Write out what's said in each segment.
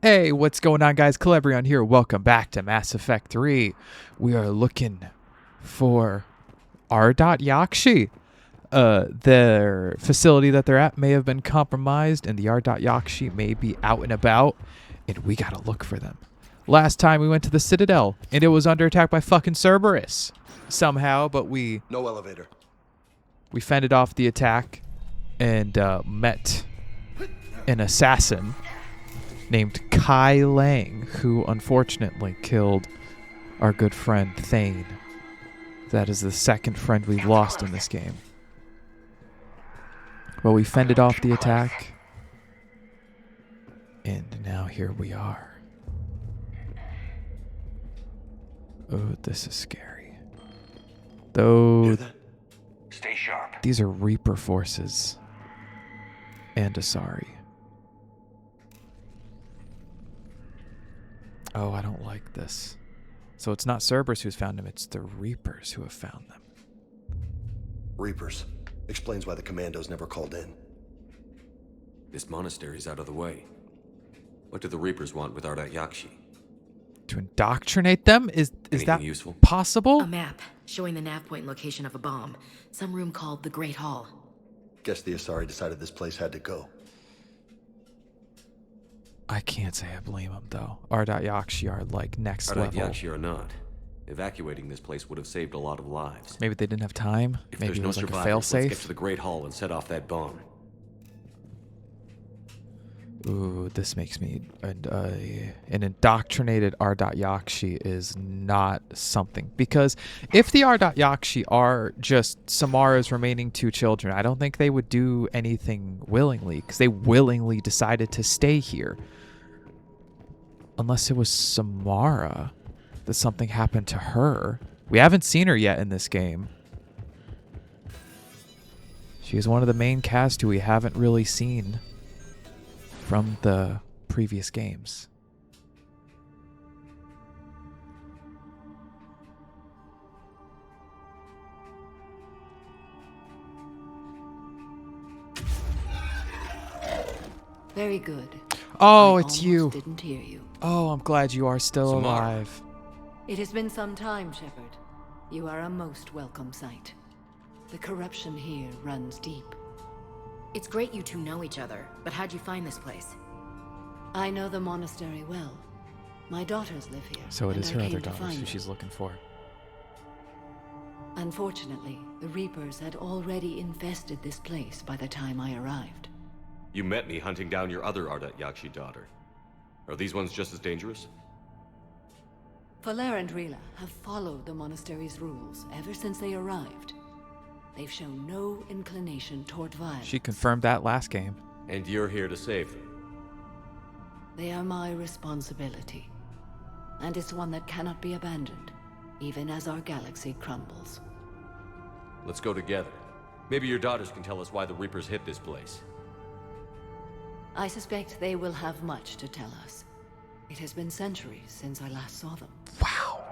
Hey, what's going on, guys? Celebrion here. Welcome back to Mass Effect 3. We are looking for R.Yakshi. Their facility that they're at may have been compromised, and the R.Yakshi may be out and about, and we gotta look for them. Last time we went to the Citadel, and it was under attack by fucking Cerberus somehow, but we No elevator. fended off the attack and met an assassin named Kai Lang, who unfortunately killed our good friend Thane. That is the second friend we've lost in this game. Well, we fended off the attack, and now here we are. Oh, this is scary. Though Hear that? Stay sharp. these are Reaper forces and Asari. Oh, I don't like this. So it's not Cerberus who's found him, it's the Reapers who have found them. Reapers. Explains why the commandos never called in. This monastery's out of the way. What do the Reapers want with R.Yakshi? To indoctrinate them? Is Anything that useful? possible? A map showing the nav point location of a bomb. Some room called the Great Hall. Guess the Asari decided this place had to go. I can't say I blame them, though. R.Yakshi are like next level. R.Yakshi or not, evacuating this place would have saved a lot of lives. Maybe they didn't have time. If Maybe there's it no was like a survivors, let's get to failsafe. the Great Hall and set off that bomb. Ooh, this makes me... an indoctrinated R.Yakshi is not something. Because if the R.Yakshi are just Samara's remaining two children, I don't think they would do anything willingly. Because they willingly decided to stay here. Unless it was Samara. That something happened to her. We haven't seen her yet in this game. She is one of the main cast who we haven't really seen from the previous games. Very good. Oh, I it's almost you. Didn't hear you. Oh, I'm glad you are still Samara. alive. It has been some time, Shepard. You are a most welcome sight. The corruption here runs deep. It's great you two know each other, but how'd you find this place? I know the monastery well. My daughters live here. So it and is I her came other to daughters find who them. she's looking for. Unfortunately, the Reapers had already infested this place by the time I arrived. You met me hunting down your other R.Yakshi daughter. Are these ones just as dangerous? Falere and Rila have followed the monastery's rules ever since they arrived. They've shown no inclination toward violence. She confirmed that last game. And you're here to save them. They are my responsibility. And it's one that cannot be abandoned, even as our galaxy crumbles. Let's go together. Maybe your daughters can tell us why the Reapers hit this place. I suspect they will have much to tell us. It has been centuries since I last saw them. Wow.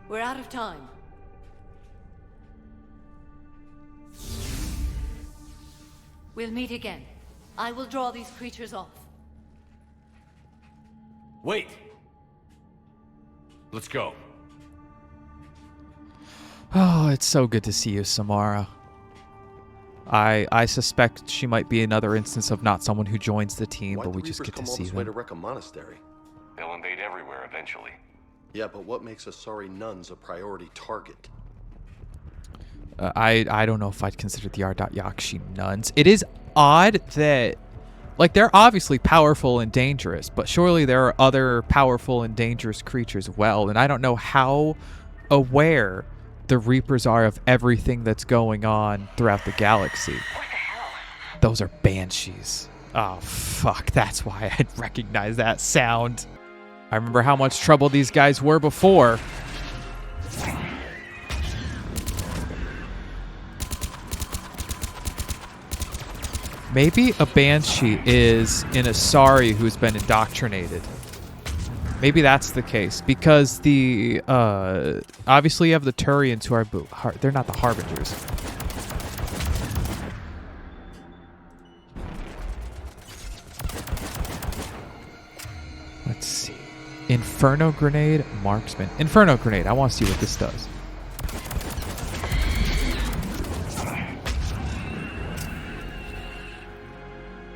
We're out of time. We'll meet again. I will draw these creatures off. Wait! Let's go. Oh, it's so good to see you, Samara. I suspect she might be another instance of not someone who joins the team, Why'd but the we just Reapers get to come all see this way to them. wreck a monastery? They'll invade everywhere eventually. Yeah, but what makes Asari nuns a priority target? I don't know if I'd consider the R.Yakshi nuns. It is odd that, like, they're obviously powerful and dangerous, but surely there are other powerful and dangerous creatures as well, and I don't know how aware the Reapers are of everything that's going on throughout the galaxy. Those are banshees. Oh, fuck. That's why I'd recognize that sound. I remember how much trouble these guys were before. Maybe a banshee is an Asari who's been indoctrinated. Maybe that's the case, because the obviously you have the Turians who are they're not the Harbingers. Let's see. Inferno Grenade, Marksman. Inferno Grenade. I want to see what this does.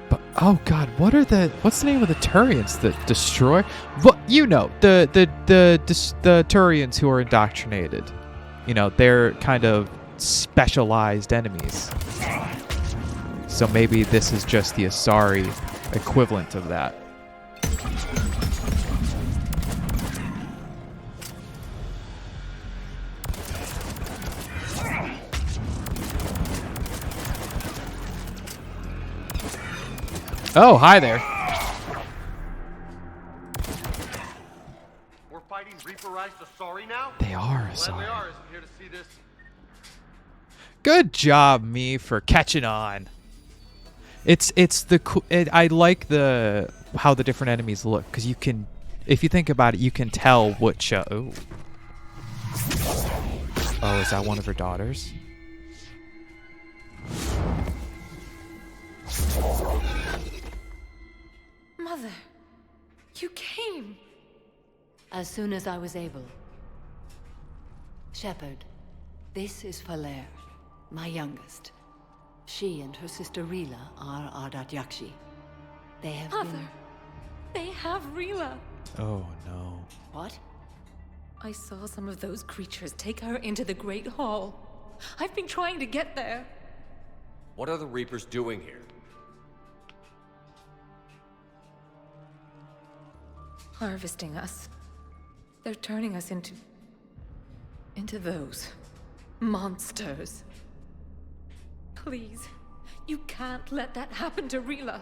But oh god, what's the name of the Turians that destroy? What the Turians who are indoctrinated. You know, they're kind of specialized enemies. So maybe this is just the Asari equivalent of that. Oh, hi there. We're fighting Reaperized Asari now? They are Glad Asari. Liara isn't here to see this. Good job, me, for catching on. I like how the different enemies look, because you can, if you think about it, you can tell which. Oh, is that one of her daughters? Mother, you came. As soon as I was able. Shepard, this is Falere, my youngest. She and her sister Rila are Ardat Yakshi. They have Mother, been... they have Rila. Oh no. What? I saw some of those creatures take her into the Great Hall. I've been trying to get there. What are the Reapers doing here? Harvesting us. They're turning us into those monsters. Please, you can't let that happen to Rila.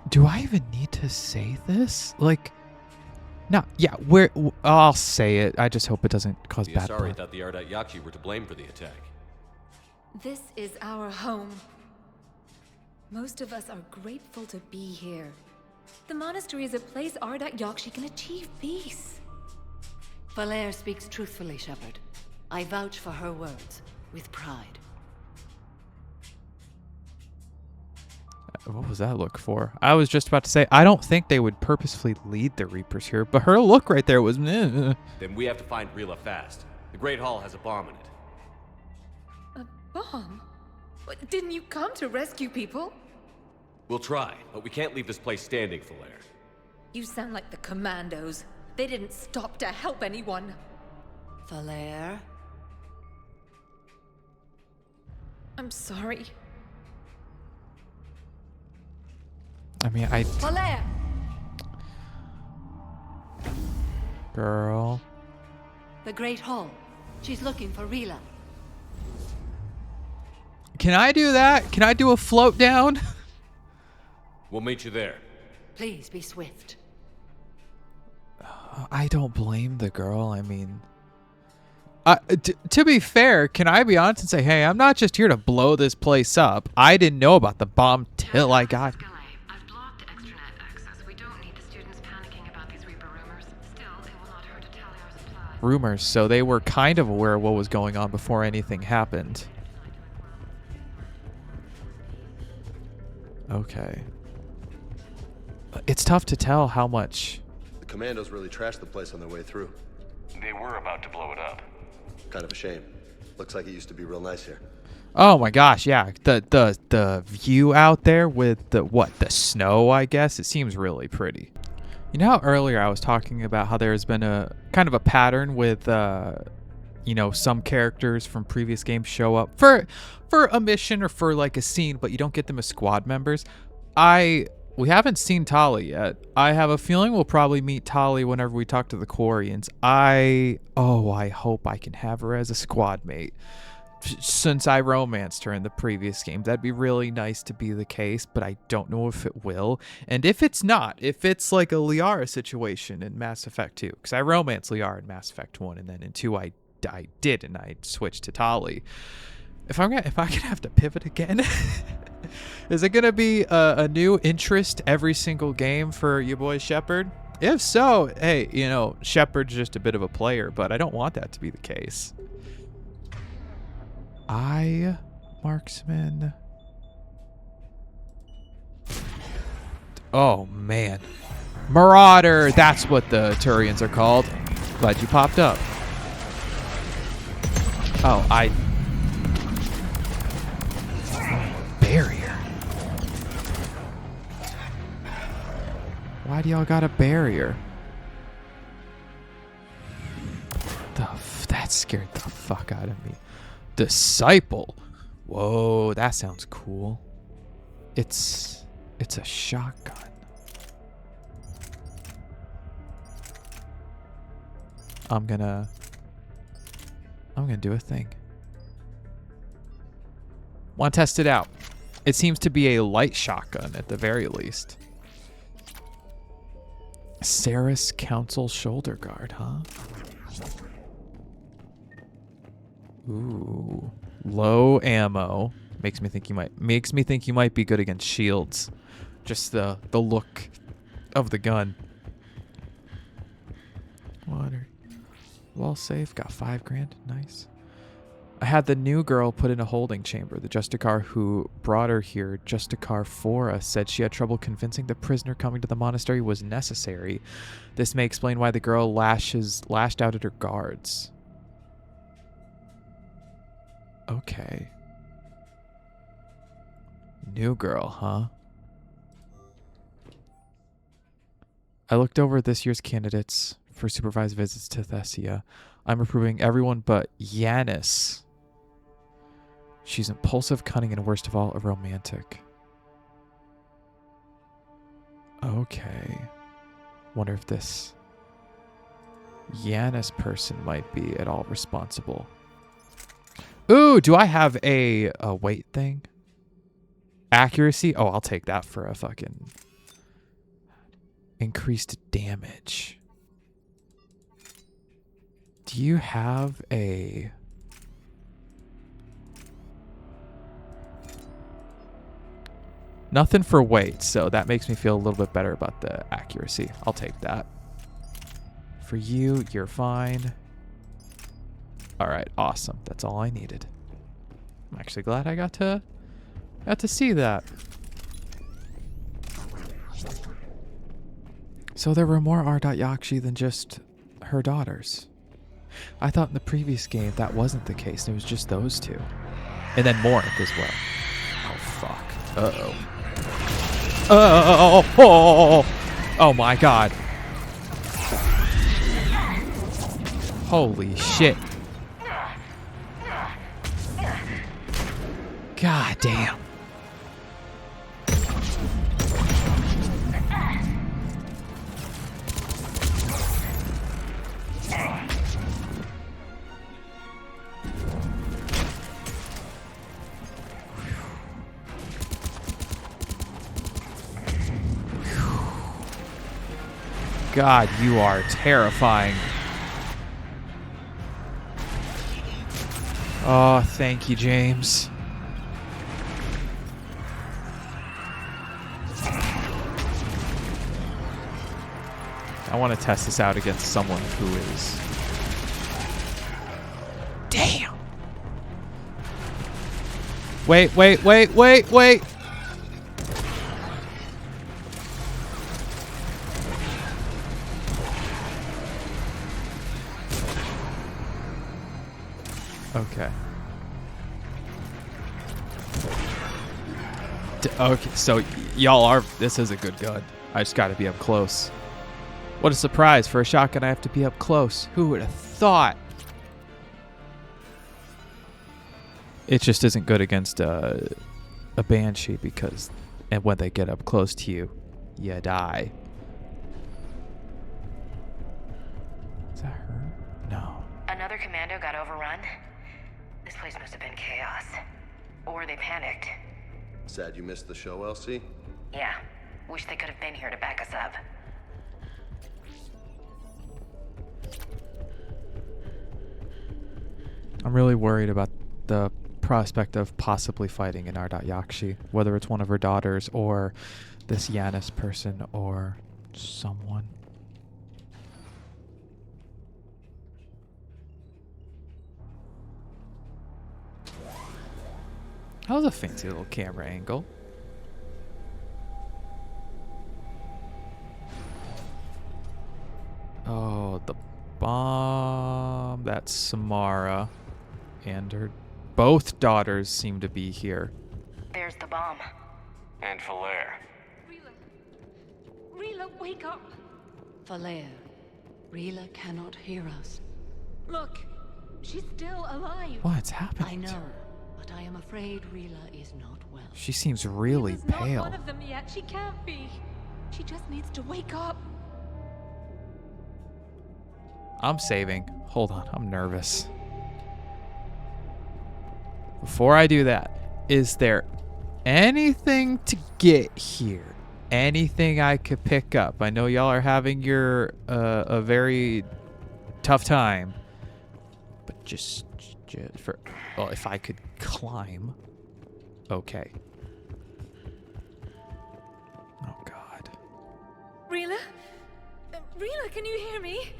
Do I even need to say this? Like, no, yeah, I'll say it. I just hope it doesn't cause The bad Asari blood. thought the Ardat Yakshi were to blame for the attack. This is our home. Most of us are grateful to be here. The monastery is a place Ardat Yakshi can achieve peace. Falere speaks truthfully, Shepard. I vouch for her words, with pride. What was that look for? I was just about to say, I don't think they would purposefully lead the Reapers here, but her look right there was meh. Then we have to find Rila fast. The Great Hall has a bomb in it. A bomb? What, didn't you come to rescue people? We'll try, but we can't leave this place standing, Falere. You sound like the Commandos. They didn't stop to help anyone. Falere? I'm sorry. I mean, Falere! Girl. The Great Hall. She's looking for Rila. Can I do that? Can I do a float down? We'll meet you there. Please be swift. I don't blame the girl. I mean, to be fair, can I be honest and say, hey, I'm not just here to blow this place up. I didn't know about the bomb till I got... I've blocked extranet access. We don't need the students panicking about these Reaper rumors. Still, it will not hurt to tally our supply. Rumors, so they were kind of aware of what was going on before anything happened. Okay. It's tough to tell how much... The Commandos really trashed the place on their way through. They were about to blow it up. Kind of a shame. Looks like it used to be real nice here. Oh my gosh, yeah. The view out there with the snow, I guess, it seems really pretty. You know how earlier I was talking about how there's been a kind of a pattern with some characters from previous games show up for a mission or for like a scene, but you don't get them as squad members. We haven't seen Tali yet. I have a feeling we'll probably meet Tali whenever we talk to the Quarians. I hope I can have her as a squad mate. Since I romanced her in the previous game, that'd be really nice to be the case, but I don't know if it will. And if it's not, if it's like a Liara situation in Mass Effect 2, because I romanced Liara in Mass Effect 1, and then in 2 I did, and I switched to Tali. If I'm gonna have to pivot again, is it gonna be a new interest every single game for your boy Shepard? If so, hey, Shepard's just a bit of a player, but I don't want that to be the case. Marksman. Oh man. Marauder. That's what the Turians are called. Glad you popped up. Oh, barrier. Why do y'all got a barrier? That scared the fuck out of me. Disciple. Whoa, that sounds cool. It's a shotgun. I'm gonna do a thing. Want to test it out. It seems to be a light shotgun at the very least. Saris Council shoulder guard, huh? Ooh, low ammo makes me think you might be good against shields. Just the look of the gun. Water. Wall safe, got $5,000. Nice. I had the new girl put in a holding chamber. The Justicar who brought her here, Justicar Fora, said she had trouble convincing the prisoner coming to the monastery was necessary. This may explain why the girl lashed out at her guards. Okay. New girl, huh? I looked over this year's candidates for supervised visits to Thessia. I'm approving everyone but Yanis. She's impulsive, cunning, and worst of all, a romantic. Okay. Wonder if this Yanis person might be at all responsible. Ooh, do I have a weight thing? Accuracy? Oh, I'll take that for a fucking increased damage. Do you have a... Nothing for weight, so that makes me feel a little bit better about the accuracy. I'll take that. For you, you're fine. All right, awesome. That's all I needed. I'm actually glad I got to see that. So there were more Ardat-Yakshi than just her daughters. I thought in the previous game that wasn't the case. It was just those two. And then Mork as well. Oh, fuck. Uh-oh. Oh my god. Holy shit. God damn. God, you are terrifying. Oh, thank you, James. I want to test this out against someone who is... Damn! Wait. Okay. Okay, so y'all are... This is a good gun. I just gotta be up close. What a surprise. For a shotgun, I have to be up close. Who would have thought? It just isn't good against a Banshee because... And when they get up close to you, you die. Is that her? No. Another commando got overrun? This place must have been chaos. Or they panicked. Sad you missed the show, Elsie? Yeah. Wish they could have been here to back us up. I'm really worried about the prospect of possibly fighting an Ardat-Yakshi, whether it's one of her daughters or this Yanis person or someone. That was a fancy little camera angle. bomb. That's Samara. And her both daughters seem to be here. There's the bomb. And Falaire. Rila, wake up! Falaire, Rila cannot hear us. Look, she's still alive. What's happening? I know, but I am afraid Rila is not well. She seems really Rila's not pale. one of them yet. She can't be. She just needs to wake up. I'm saving. Hold on, I'm nervous. Before I do that, is there anything to get here? Anything I could pick up? I know y'all are having your a very tough time, but just for, well, if I could climb. Okay. Oh God. Rila? Rila, can you hear me?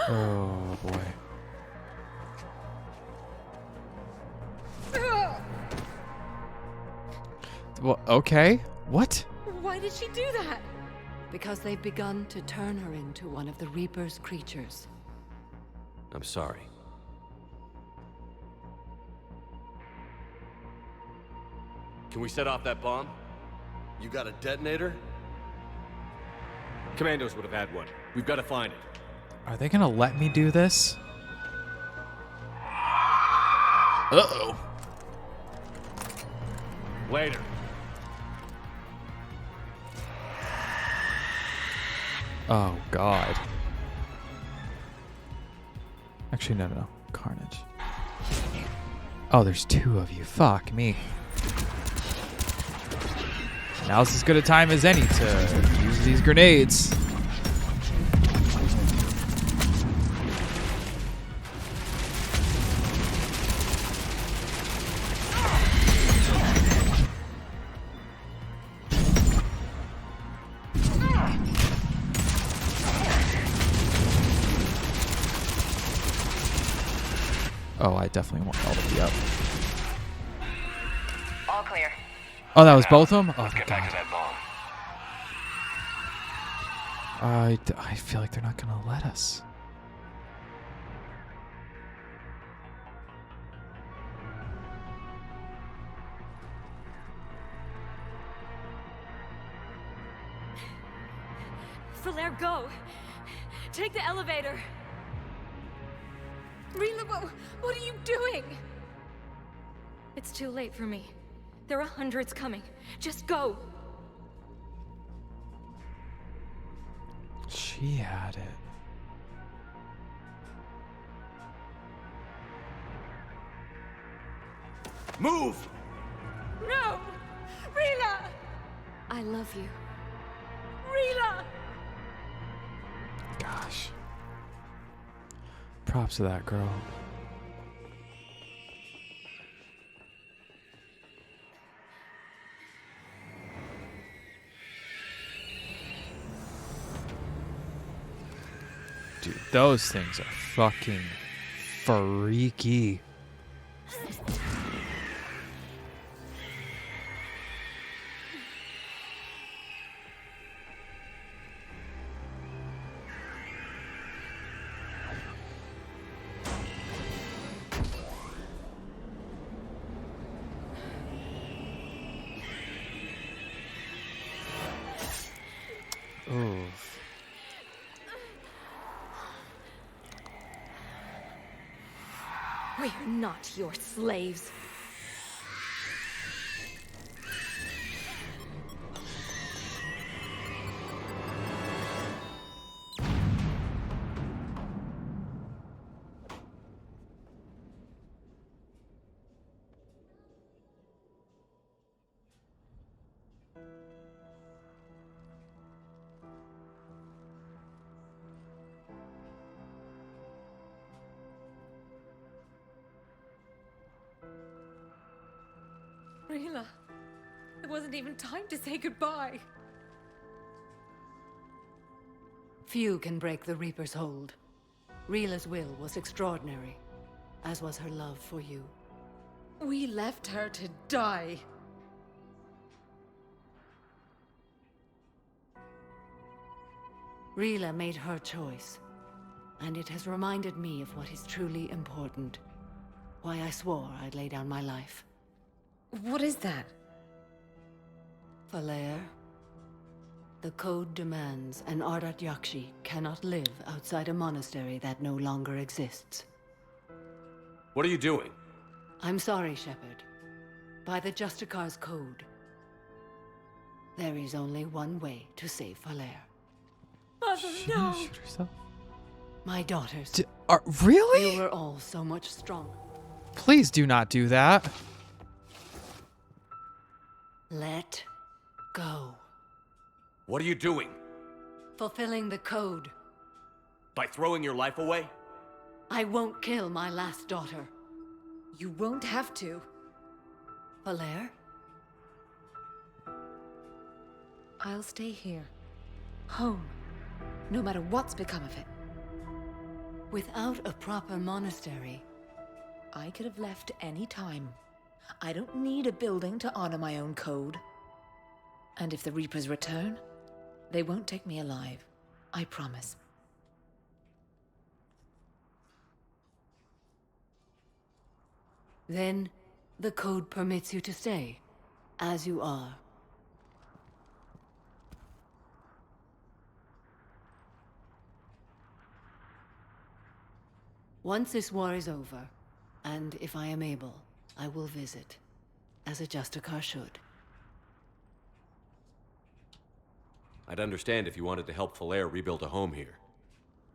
Oh boy. Well, okay. What? Why did she do that? Because they've begun to turn her into one of the Reaper's creatures. I'm sorry. Can we set off that bomb? You got a detonator? Commandos would have had one. We've got to find it. Are they gonna let me do this? Uh-oh. Later. Oh God. Actually, no. Carnage. Oh, there's two of you. Fuck me. Now's as good a time as any to use these grenades. Oh, I definitely want all to be up. All clear. Oh, that was both of them? Oh, Let's get back to that bomb. I feel like they're not going to let us. Falaire, go! Take the elevator! Rila, what are you doing? It's too late for me. There are hundreds coming. Just go! She had it. Move! No! Rila! I love you. Rila! Gosh. Props to that girl. Dude, those things are fucking freaky. Oof. We are not your slaves. Rila, there wasn't even time to say goodbye. Few can break the Reaper's hold. Rila's will was extraordinary, as was her love for you. We left her to die. Rila made her choice, and it has reminded me of what is truly important. Why I swore I'd lay down my life. What is that? Falere, the code demands an Ardat Yakshi cannot live outside a monastery that no longer exists. What are you doing? I'm sorry, Shepard. By the Justicar's code, there is only one way to save Falere. Mother, no! Shoot herself. My daughters. Really? You were all so much stronger. Please do not do that. Let go. What are you doing? Fulfilling the code. By throwing your life away? I won't kill my last daughter. You won't have to. Falere? I'll stay here. Home. No matter what's become of it. Without a proper monastery, I could have left any time. I don't need a building to honor my own code. And if the Reapers return, they won't take me alive. I promise. then the code permits you to stay, as you are. Once this war is over, and if I am able, I will visit, as a Justicar should. I'd understand if you wanted to help Falere rebuild a home here.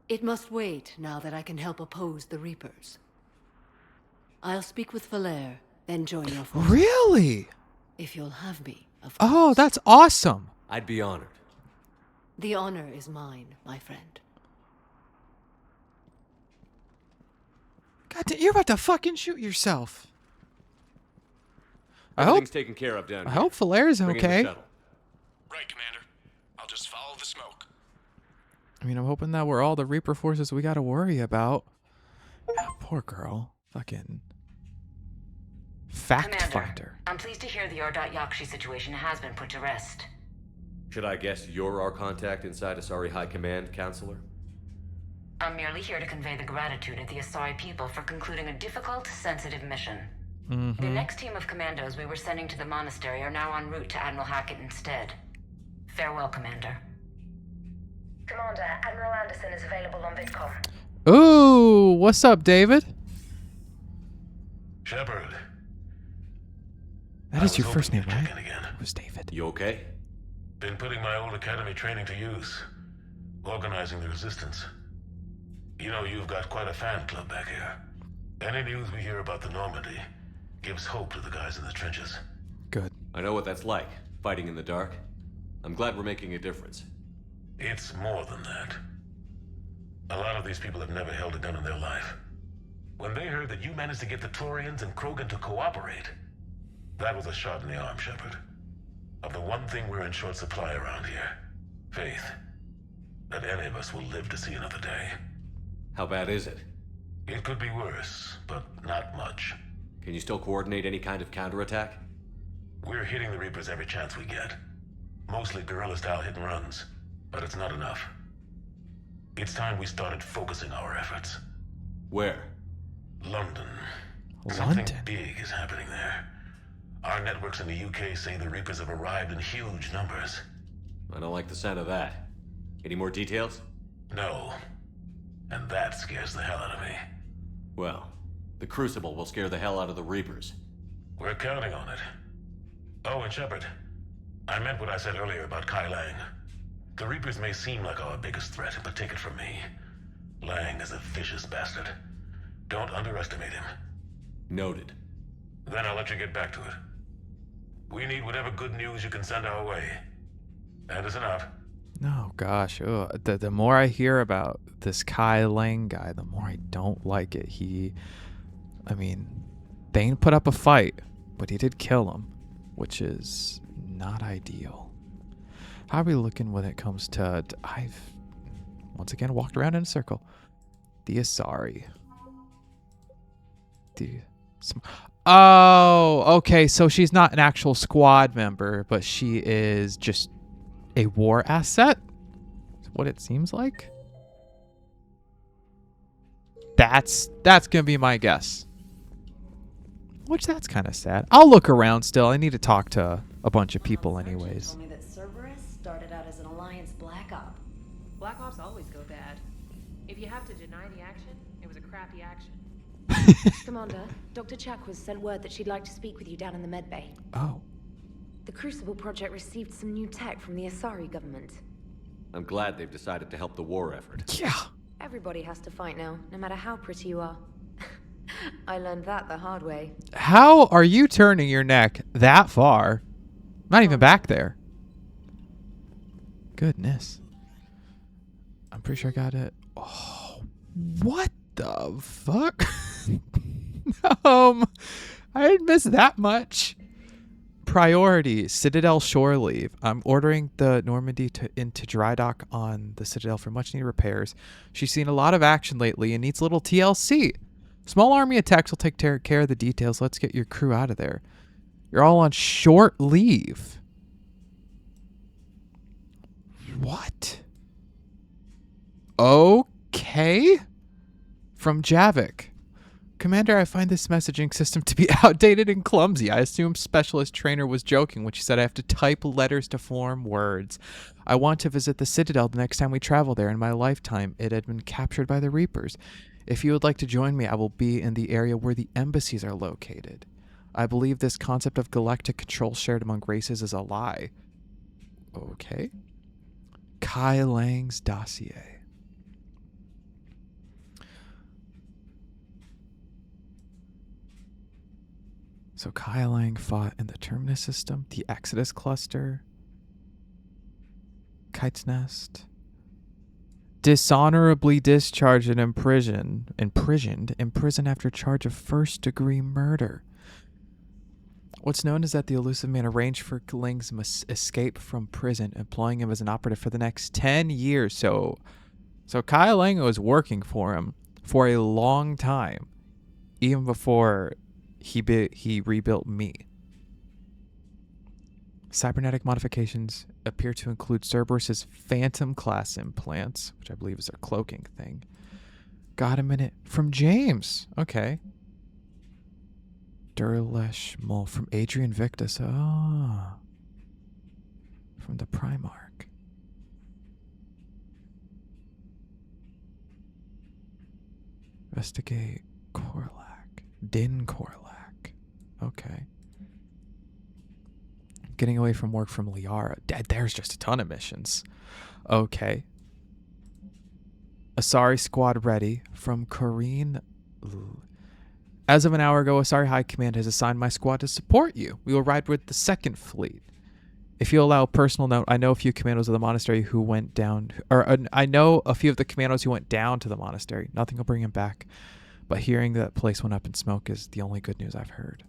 It must wait now that I can help oppose the Reapers. I'll speak with Falere, then join your forces. Really? If you'll have me, of course. Oh, that's awesome. I'd be honored. The honor is mine, my friend. God damn, you're about to fucking shoot yourself. I hope Everything's taken care of down here. Falere's Bring in the okay. shuttle. Right, Commander. I'll just follow the smoke. I mean, I'm hoping that we're all the Reaper forces we gotta worry about. Yeah, poor girl. Fucking fact Commander, finder. I'm pleased to hear the Ardat Yakshi situation has been put to rest. Should I guess you're our contact inside Asari High Command, Counselor? I'm merely here to convey the gratitude of the Asari people for concluding a difficult, sensitive mission. Mm-hmm. The next team of commandos we were sending to the monastery are now en route to Admiral Hackett instead. Farewell, Commander. Commander, Admiral Anderson is available on VidCom. Ooh, what's up, David? Shepard. That is your first name, right? Check in again. It was David. You okay? Been putting my old academy training to use. Organizing the resistance. You know, you've got quite a fan club back here. Any news we hear about the Normandy gives hope to the guys in the trenches. Good. I know what that's like, fighting in the dark. I'm glad we're making a difference. It's more than that. A lot of these people have never held a gun in their life. When they heard that you managed to get the Turians and Krogan to cooperate, that was a shot in the arm, Shepard. Of the one thing we're in short supply around here, faith. That any of us will live to see another day. How bad is it? It could be worse, but not much. Can you still coordinate any kind of counterattack? We're hitting the Reapers every chance we get. Mostly guerrilla-style hit-and-runs, but it's not enough. It's time we started focusing our efforts. Where? London. London? Something big is happening there. Our networks in the UK say the Reapers have arrived in huge numbers. I don't like the sound of that. Any more details? No. And that scares the hell out of me. Well, the Crucible will scare the hell out of the Reapers. We're counting on it. Oh, and Shepard, I meant what I said earlier about Kai Lang. The Reapers may seem like our biggest threat, but take it from me. Lang is a vicious bastard. Don't underestimate him. Noted. Then I'll let you get back to it. We need whatever good news you can send our way. Anderson out. Oh gosh, the more I hear about this Kai Lang guy, the more I don't like it. I mean, Thane put up a fight, but he did kill him, which is not ideal. How are we looking when it comes to, once again walked around in a circle. The Asari. Oh, okay. So she's not an actual squad member, but she is just a war asset? That's what it seems like. That's gonna be my guess. Which that's kind of sad. I'll look around still. I need to talk to a bunch of people anyways. Told me that Cerberus started out as an Alliance Black Op. Black Ops always go bad. If you have to deny the action, it was a crappy action. Commander, Dr. Chakwas sent word that she'd like to speak with you down in the medbay. Oh. The Crucible Project received some new tech from the Asari government. I'm glad they've decided to help the war effort. Yeah. Everybody has to fight now, no matter how pretty you are. I learned that the hard way. How are you turning your neck that far? Not even back there. Goodness. I'm pretty sure I got it. Oh, what the fuck? I didn't miss that much. Priority, Citadel shore leave. I'm ordering the Normandy into dry dock on the Citadel for much needed repairs. She's seen a lot of action lately and needs a little TLC. Small army attacks will take care of the details. Let's get your crew out of there. You're all on short leave. What? Okay. From Javik. Commander, I find this messaging system to be outdated and clumsy. I assume Specialist Trainer was joking when she said I have to type letters to form words. I want to visit the Citadel the next time we travel there. In my lifetime, it had been captured by the Reapers. If you would like to join me, I will be in the area where the embassies are located. I believe this concept of galactic control shared among races is a lie. Okay. Kai Lang's dossier. So Kai Lang fought in the Terminus system, the Exodus cluster, Kite's Nest. Dishonorably discharged and imprisoned after charge of first-degree murder. What's known is that the elusive man arranged for Lang's escape from prison, employing him as an operative for the next 10 years. So Kai Lang was working for him for a long time, even before he rebuilt me. Cybernetic modifications appear to include Cerberus's Phantom class implants, which I believe is their cloaking thing. Got a minute from James. Okay. Durlesh Mole from Adrian Victus. Ah. From the Primarch. Investigate Korlak. Din Korlak. Okay. Getting away from work from Liara. There's just a ton of missions. Okay. Asari squad ready from Corrine. As of an hour ago, Asari High Command has assigned my squad to support you. We will ride with the 2nd Fleet. If you allow a personal note, I know a few commandos of the monastery who went down, I know a few of the commandos who went down to the monastery. Nothing will bring him back. But hearing that place went up in smoke is the only good news I've heard.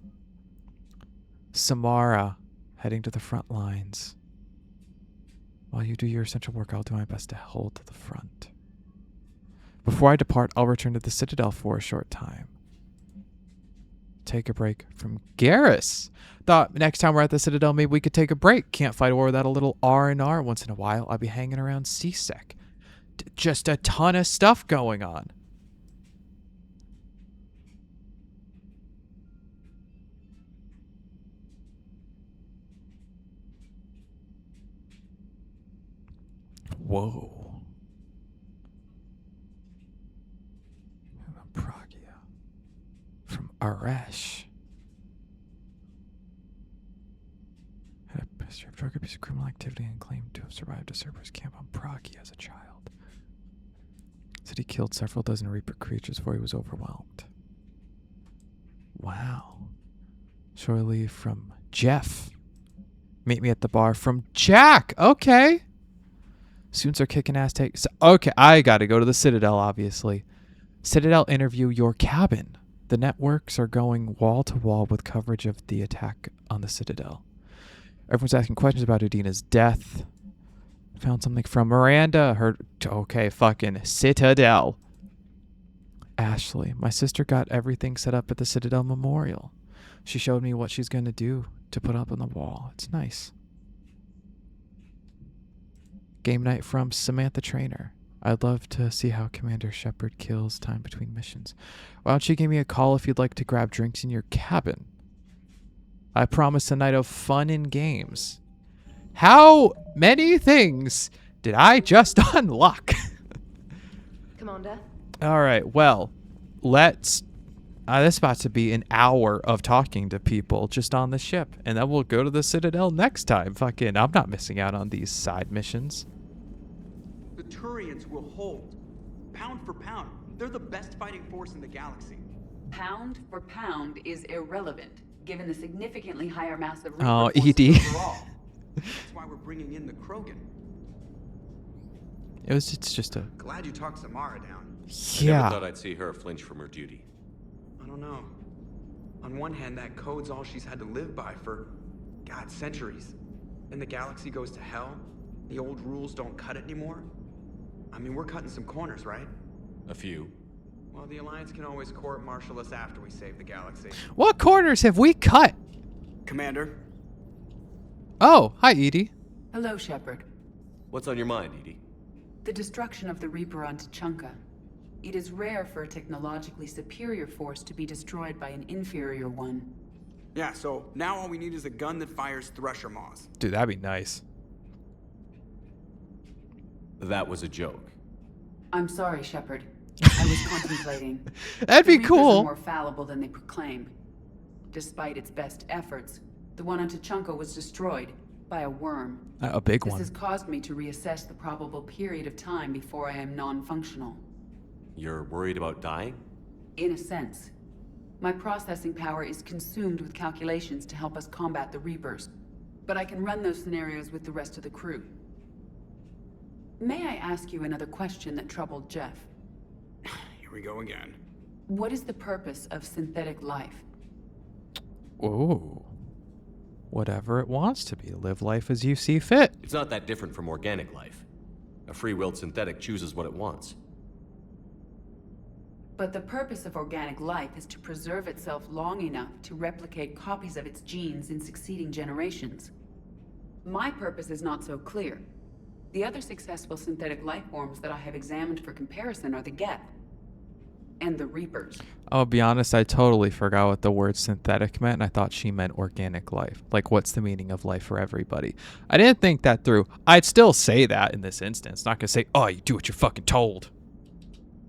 Samara. Heading to the front lines. While you do your essential work, I'll do my best to hold to the front. Before I depart, I'll return to the Citadel for a short time. Take a break from Garrus. Thought next time we're at the Citadel, maybe we could take a break. Can't fight a war without a little R&R once in a while. I'll be hanging around CSEC. Just a ton of stuff going on. Whoa. Pragia. From Aresh. Had a history of drug abuse, criminal activity, and claimed to have survived a Cerberus camp on Pragia as a child. Said he killed several dozen Reaper creatures before he was overwhelmed. Wow. Shortly from Jeff. Meet me at the bar from Jack. Okay. Students are kicking ass. Okay, I gotta go to the Citadel, obviously. Citadel interview your cabin. The networks are going wall to wall with coverage of the attack on the Citadel. Everyone's asking questions about Udina's death. Found something from Miranda. Okay, fucking Citadel. Ashley, my sister got everything set up at the Citadel Memorial. She showed me what she's going to do to put up on the wall. It's nice. Game night from Samantha Trainer. I'd love to see how Commander Shepard kills time between missions. Why don't you give me a call if you'd like to grab drinks in your cabin? I promise a night of fun and games. How many things did I just unlock? Commander? All right, well, let's... this is about to be an hour of talking to people just on the ship. And then we'll go to the Citadel next time. Fucking, I'm not missing out on these side missions. The Turians will hold. Pound for pound, they're the best fighting force in the galaxy. Pound for pound is irrelevant, given the significantly higher mass of Reaper Oh, forces ED. overall. That's why we're bringing in the Krogan. It's just a... Glad you talked Samara down. I never thought I'd see her flinch from her duty. I don't know. On one hand, that code's all she's had to live by for, God, centuries. Then the galaxy goes to hell. The old rules don't cut it anymore. I mean, we're cutting some corners, right? A few. Well, the Alliance can always court-martial us after we save the galaxy. What corners have we cut? Commander. Oh, hi, Edie. Hello, Shepard. What's on your mind, Edie? The destruction of the Reaper on Tuchanka. It is rare for a technologically superior force to be destroyed by an inferior one. Yeah, so now all we need is a gun that fires Thresher Maws. Dude, that'd be nice. That was a joke. I'm sorry, Shepard. I was contemplating. That'd be The Reapers cool. are more fallible than they proclaim. Despite its best efforts, the one on Tuchanka was destroyed by a worm. A big This one. has caused me to reassess the probable period of time before I am non-functional. You're worried about dying? In a sense. My processing power is consumed with calculations to help us combat the Reapers, but I can run those scenarios with the rest of the crew. May I ask you another question that troubled Jeff? Here we go again. What is the purpose of synthetic life? Ooh. Whatever it wants to be. Live life as you see fit. It's not that different from organic life. A free-willed synthetic chooses what it wants. But the purpose of organic life is to preserve itself long enough to replicate copies of its genes in succeeding generations. My purpose is not so clear. The other successful synthetic life forms that I have examined for comparison are the Geth and the Reapers. I'll be honest, I totally forgot what the word synthetic meant, and I thought she meant organic life. Like, what's the meaning of life for everybody? I didn't think that through. I'd still say that in this instance. Not gonna say, oh, you do what you're fucking told.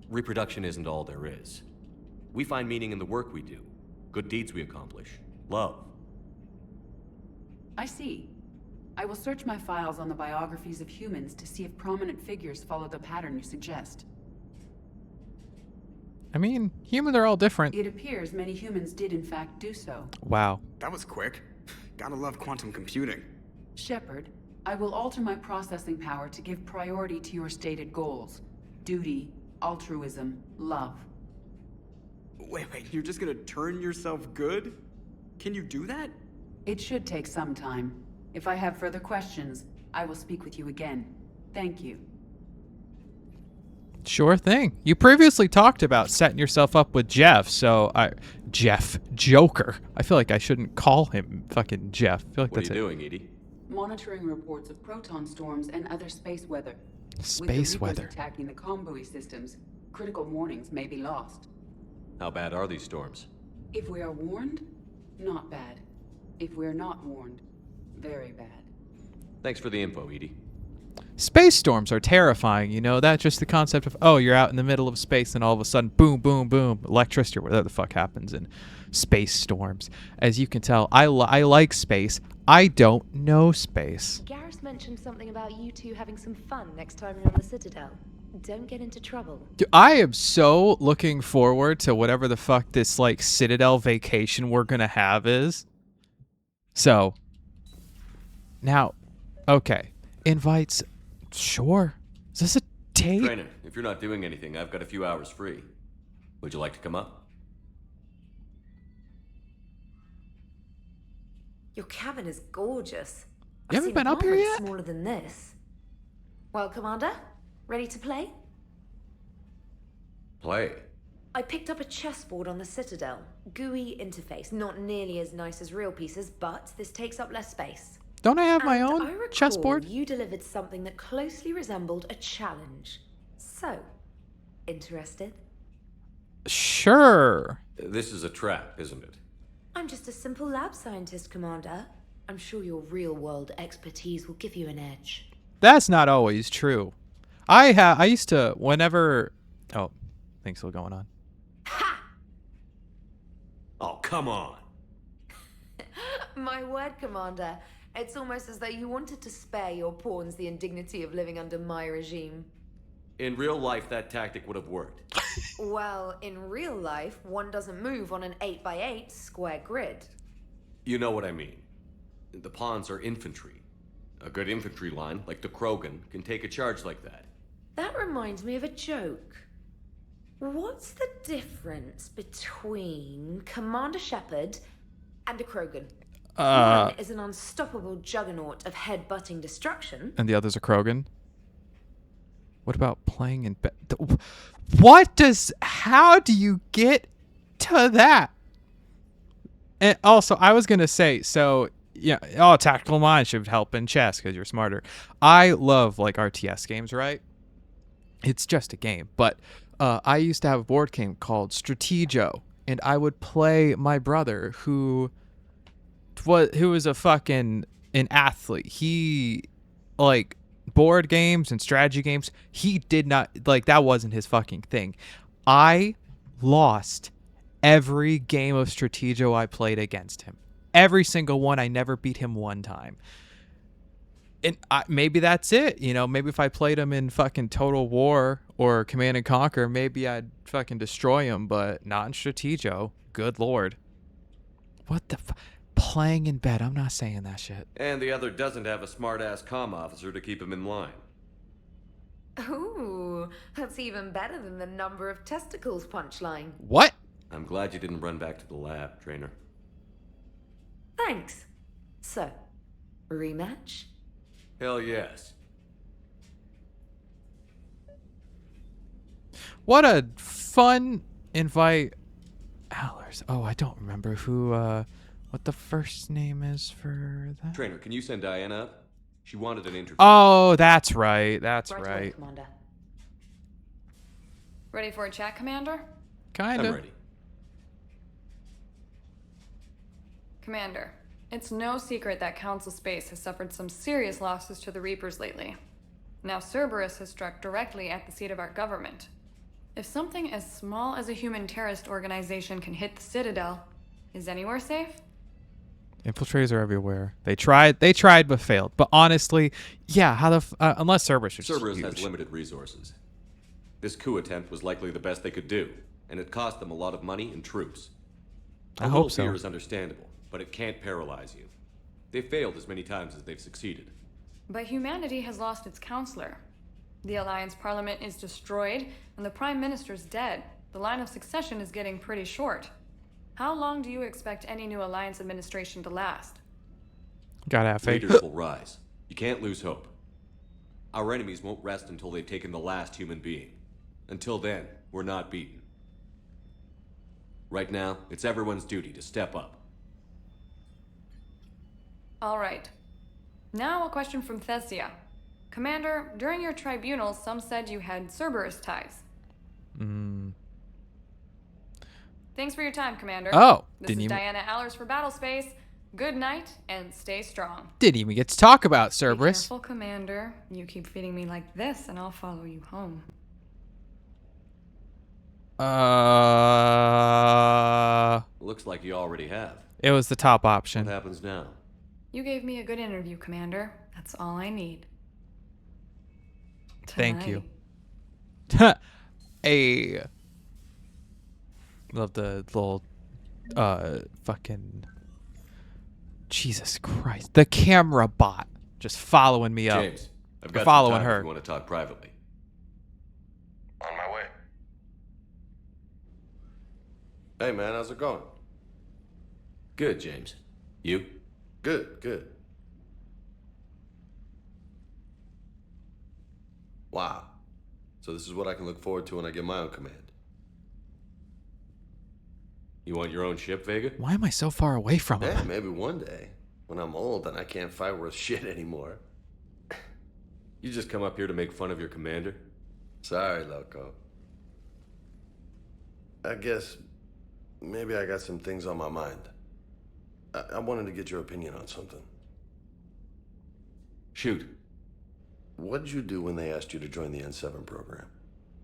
Reproduction isn't all there is. We find meaning in the work we do, good deeds we accomplish, love. I see. I will search my files on the biographies of humans to see if prominent figures follow the pattern you suggest. I mean, humans are all different. It appears many humans did in fact do so. Wow. That was quick. Gotta love quantum computing. Shepard, I will alter my processing power to give priority to your stated goals. Duty, altruism, love. Wait, you're just gonna turn yourself good? Can you do that? It should take some time. If I have further questions, I will speak with you again. Thank you. Sure thing. You previously talked about setting yourself up with Jeff, so Jeff Joker. I feel like I shouldn't call him fucking Jeff. I feel like What are that's you doing, Edie? Monitoring reports of proton storms and other space weather. Space With the Reapers weather. attacking the comm buoy systems, critical warnings may be lost. How bad are these storms? If we are warned, not bad. If we're not warned, very bad. Thanks for the info, Edie. Space storms are terrifying, you know? That's just the concept of, oh, you're out in the middle of space and all of a sudden, boom, boom, boom, electricity or whatever the fuck happens in space storms. As you can tell, I like space. I don't know space. Garrus mentioned something about you two having some fun next time you're on the Citadel. Don't get into trouble. Dude, I am so looking forward to whatever the fuck this, like, Citadel vacation we're gonna have is. So, now, okay. Invites, sure. Is this a date? Trainer, if you're not doing anything, I've got a few hours free. Would you like to come up? Your cabin is gorgeous. You haven't been up here yet? Smaller than this. Well, Commander, ready to play? Play? I picked up a chessboard on the Citadel. GUI interface, not nearly as nice as real pieces, but this takes up less space. Don't I have my And own I recall chessboard? You delivered something that closely resembled a challenge. So, interested? Sure. This is a trap, isn't it? I'm just a simple lab scientist, Commander. I'm sure your real-world expertise will give you an edge. That's not always true. I used to whenever. Oh, things still going on. Oh, come on. My word, Commander. It's almost as though you wanted to spare your pawns the indignity of living under my regime. In real life, that tactic would have worked. Well, in real life, one doesn't move on an 8x8 square grid. You know what I mean. The pawns are infantry. A good infantry line, like the Krogan, can take a charge like that. That reminds me of a joke. What's the difference between Commander Shepard and a Krogan? One is an unstoppable juggernaut of head-butting destruction. And the others are Krogan. What about playing in bed? What does... How do you get to that? And also, I was going to say, so, yeah, tactical mind should help in chess because you're smarter. I love, like, RTS games, right? It's just a game. But I used to have a board game called Strategio. And I would play my brother who was a fucking an athlete. He, like... board games and strategy games, he did not like, that wasn't his fucking thing. I lost every game of Strategio I played against him. Every single one. I never beat him one time. And maybe that's it. You know, maybe if I played him in fucking Total War or Command and Conquer, maybe I'd fucking destroy him, but not in Strategio. Good lord. What the playing in bed. I'm not saying that shit. And the other doesn't have a smart-ass comm officer to keep him in line. Ooh, that's even better than the number of testicles punchline. What? I'm glad you didn't run back to the lab, trainer. Thanks. So, rematch? Hell yes. What a fun invite. Allers. Oh, I don't remember who, what the first name is for that. Trainer, can you send Diana up? She wanted an interview. Oh, that's right. That's right. Commander. Ready for a chat, Commander? Kinda. I'm ready. Commander, it's no secret that Council Space has suffered some serious losses to the Reapers lately. Now Cerberus has struck directly at the seat of our government. If something as small as a human terrorist organization can hit the Citadel, is anywhere safe? Infiltrators are everywhere. They tried but failed. But honestly, yeah, how the unless Cerberus is Cerberus huge. has limited resources. This coup attempt was likely the best they could do, and it cost them a lot of money and troops. I hope so. Fear is understandable, but it can't paralyze you. They've failed as many times as they've succeeded. But humanity has lost its counselor. The Alliance Parliament is destroyed, and the Prime Minister's dead. The line of succession is getting pretty short. How long do you expect any new Alliance administration to last? Gotta have faith. Leaders will rise. You can't lose hope. Our enemies won't rest until they've taken the last human being. Until then, we're not beaten. Right now, it's everyone's duty to step up. All right. Now a question from Thessia. Commander, during your tribunal, some said you had Cerberus ties. Thanks for your time, Commander. Oh, this didn't is even Diana Allers for Battlespace. Good night, and stay strong. didn't even get to talk about Be Cerberus. careful, Commander. You keep feeding me like this, and I'll follow you home. Looks like you already have. It was the top option. What happens now? You gave me a good interview, Commander. That's all I need. Thank you. Hey. Love the little fucking Jesus Christ. The camera bot just following me up. James, I've got following some time her. if you want to talk privately. On my way. Hey, man, how's it going? Good, James. You? Good, good. Wow. So this is what I can look forward to when I get my own command. You want your own ship, Vega? Why am I so far away from him? Yeah, maybe one day. When I'm old and I can't fight worth shit anymore. You just come up here to make fun of your commander? Sorry, Loco. I guess maybe I got some things on my mind. I wanted to get your opinion on something. Shoot. What did you do when they asked you to join the N7 program?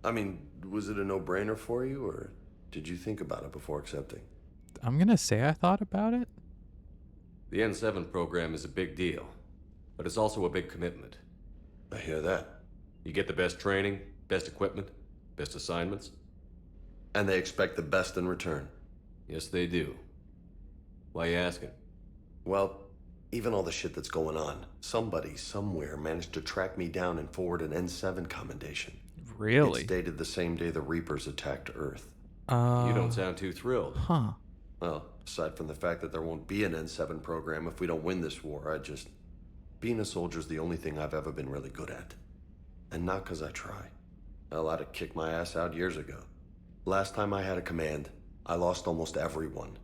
I mean, was it a no-brainer for you, or did you think about it before accepting? I'm going to say I thought about it. The N7 program is a big deal, but it's also a big commitment. I hear that. You get the best training, best equipment, best assignments. And they expect the best in return. Yes, they do. Why you asking? Well, even all the shit that's going on, somebody somewhere managed to track me down and forward an N7 commendation. Really? It's dated the same day the Reapers attacked Earth. You don't sound too thrilled. Huh. Well, aside from the fact that there won't be an N7 program if we don't win this war, being a soldier's the only thing I've ever been really good at. And not because I try. Hell, I'd have kicked my ass out years ago. Last time I had a command, I lost almost everyone.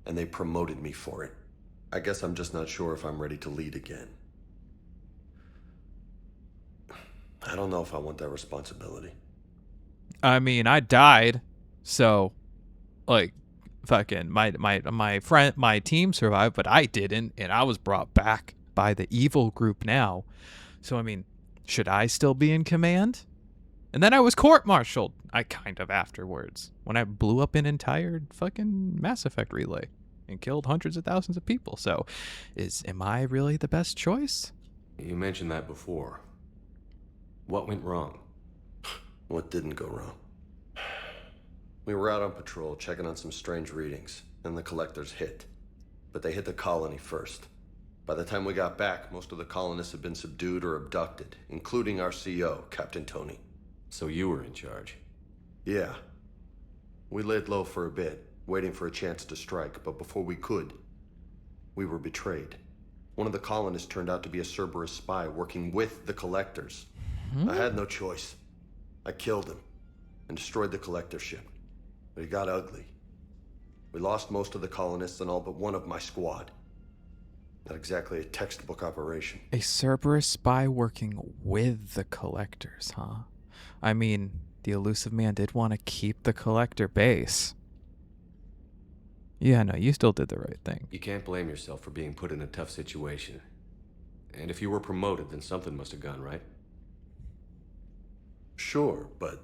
And they promoted me for it. I guess I'm just not sure if I'm ready to lead again. I don't know if I want that responsibility. I mean, I died, so, like, fucking, my team survived, but I didn't, and I was brought back by the evil group now. So, I mean, should I still be in command? And then I was court-martialed, afterwards, when I blew up an entire fucking Mass Effect relay and killed hundreds of thousands of people. So, am I really the best choice? You mentioned that before. What went wrong? What didn't go wrong? We were out on patrol, checking on some strange readings, and the collectors hit. But they hit the colony first. By the time we got back, most of the colonists had been subdued or abducted, including our CO, Captain Tony. So you were in charge? Yeah. We laid low for a bit, waiting for a chance to strike, but before we could, we were betrayed. One of the colonists turned out to be a Cerberus spy working with the collectors. I had no choice. I killed him and destroyed the collector ship. But it got ugly. We lost most of the colonists and all but one of my squad. Not exactly a textbook operation. A Cerberus spy working with the collectors, huh? I mean, the Elusive Man did want to keep the collector base. Yeah, no, you still did the right thing. You can't blame yourself for being put in a tough situation. And if you were promoted, then something must have gone right. Sure, but...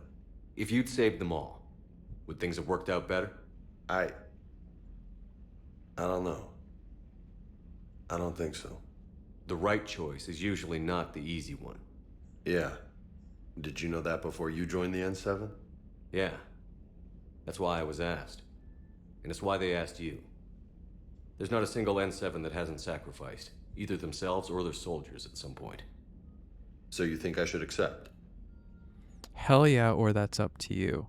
If you'd saved them all, would things have worked out better? I don't know. I don't think so. The right choice is usually not the easy one. Yeah. Did you know that before you joined the N7? Yeah. That's why I was asked. And it's why they asked you. There's not a single N7 that hasn't sacrificed, either themselves or their soldiers at some point. So you think I should accept? Hell yeah, or that's up to you.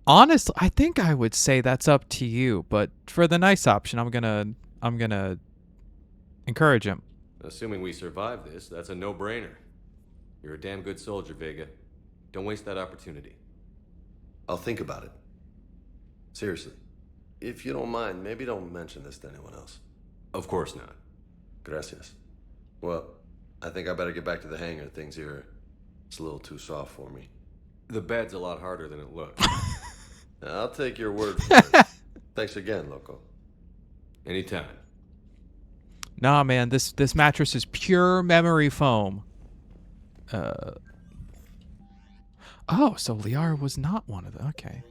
Honestly, I think I would say that's up to you, but for the nice option, I'm gonna encourage him. Assuming we survive this, that's a no-brainer. You're a damn good soldier, Vega. Don't waste that opportunity. I'll think about it. Seriously. If you don't mind, maybe don't mention this to anyone else. Of course not. Gracias. Well, I think I better get back to the hangar. Things here, it's a little too soft for me. The bed's a lot harder than it looks. I'll take your word for it. Thanks again, Loco. Anytime. Nah, man, this mattress is pure memory foam. Oh, so Liara was not one of them. Okay.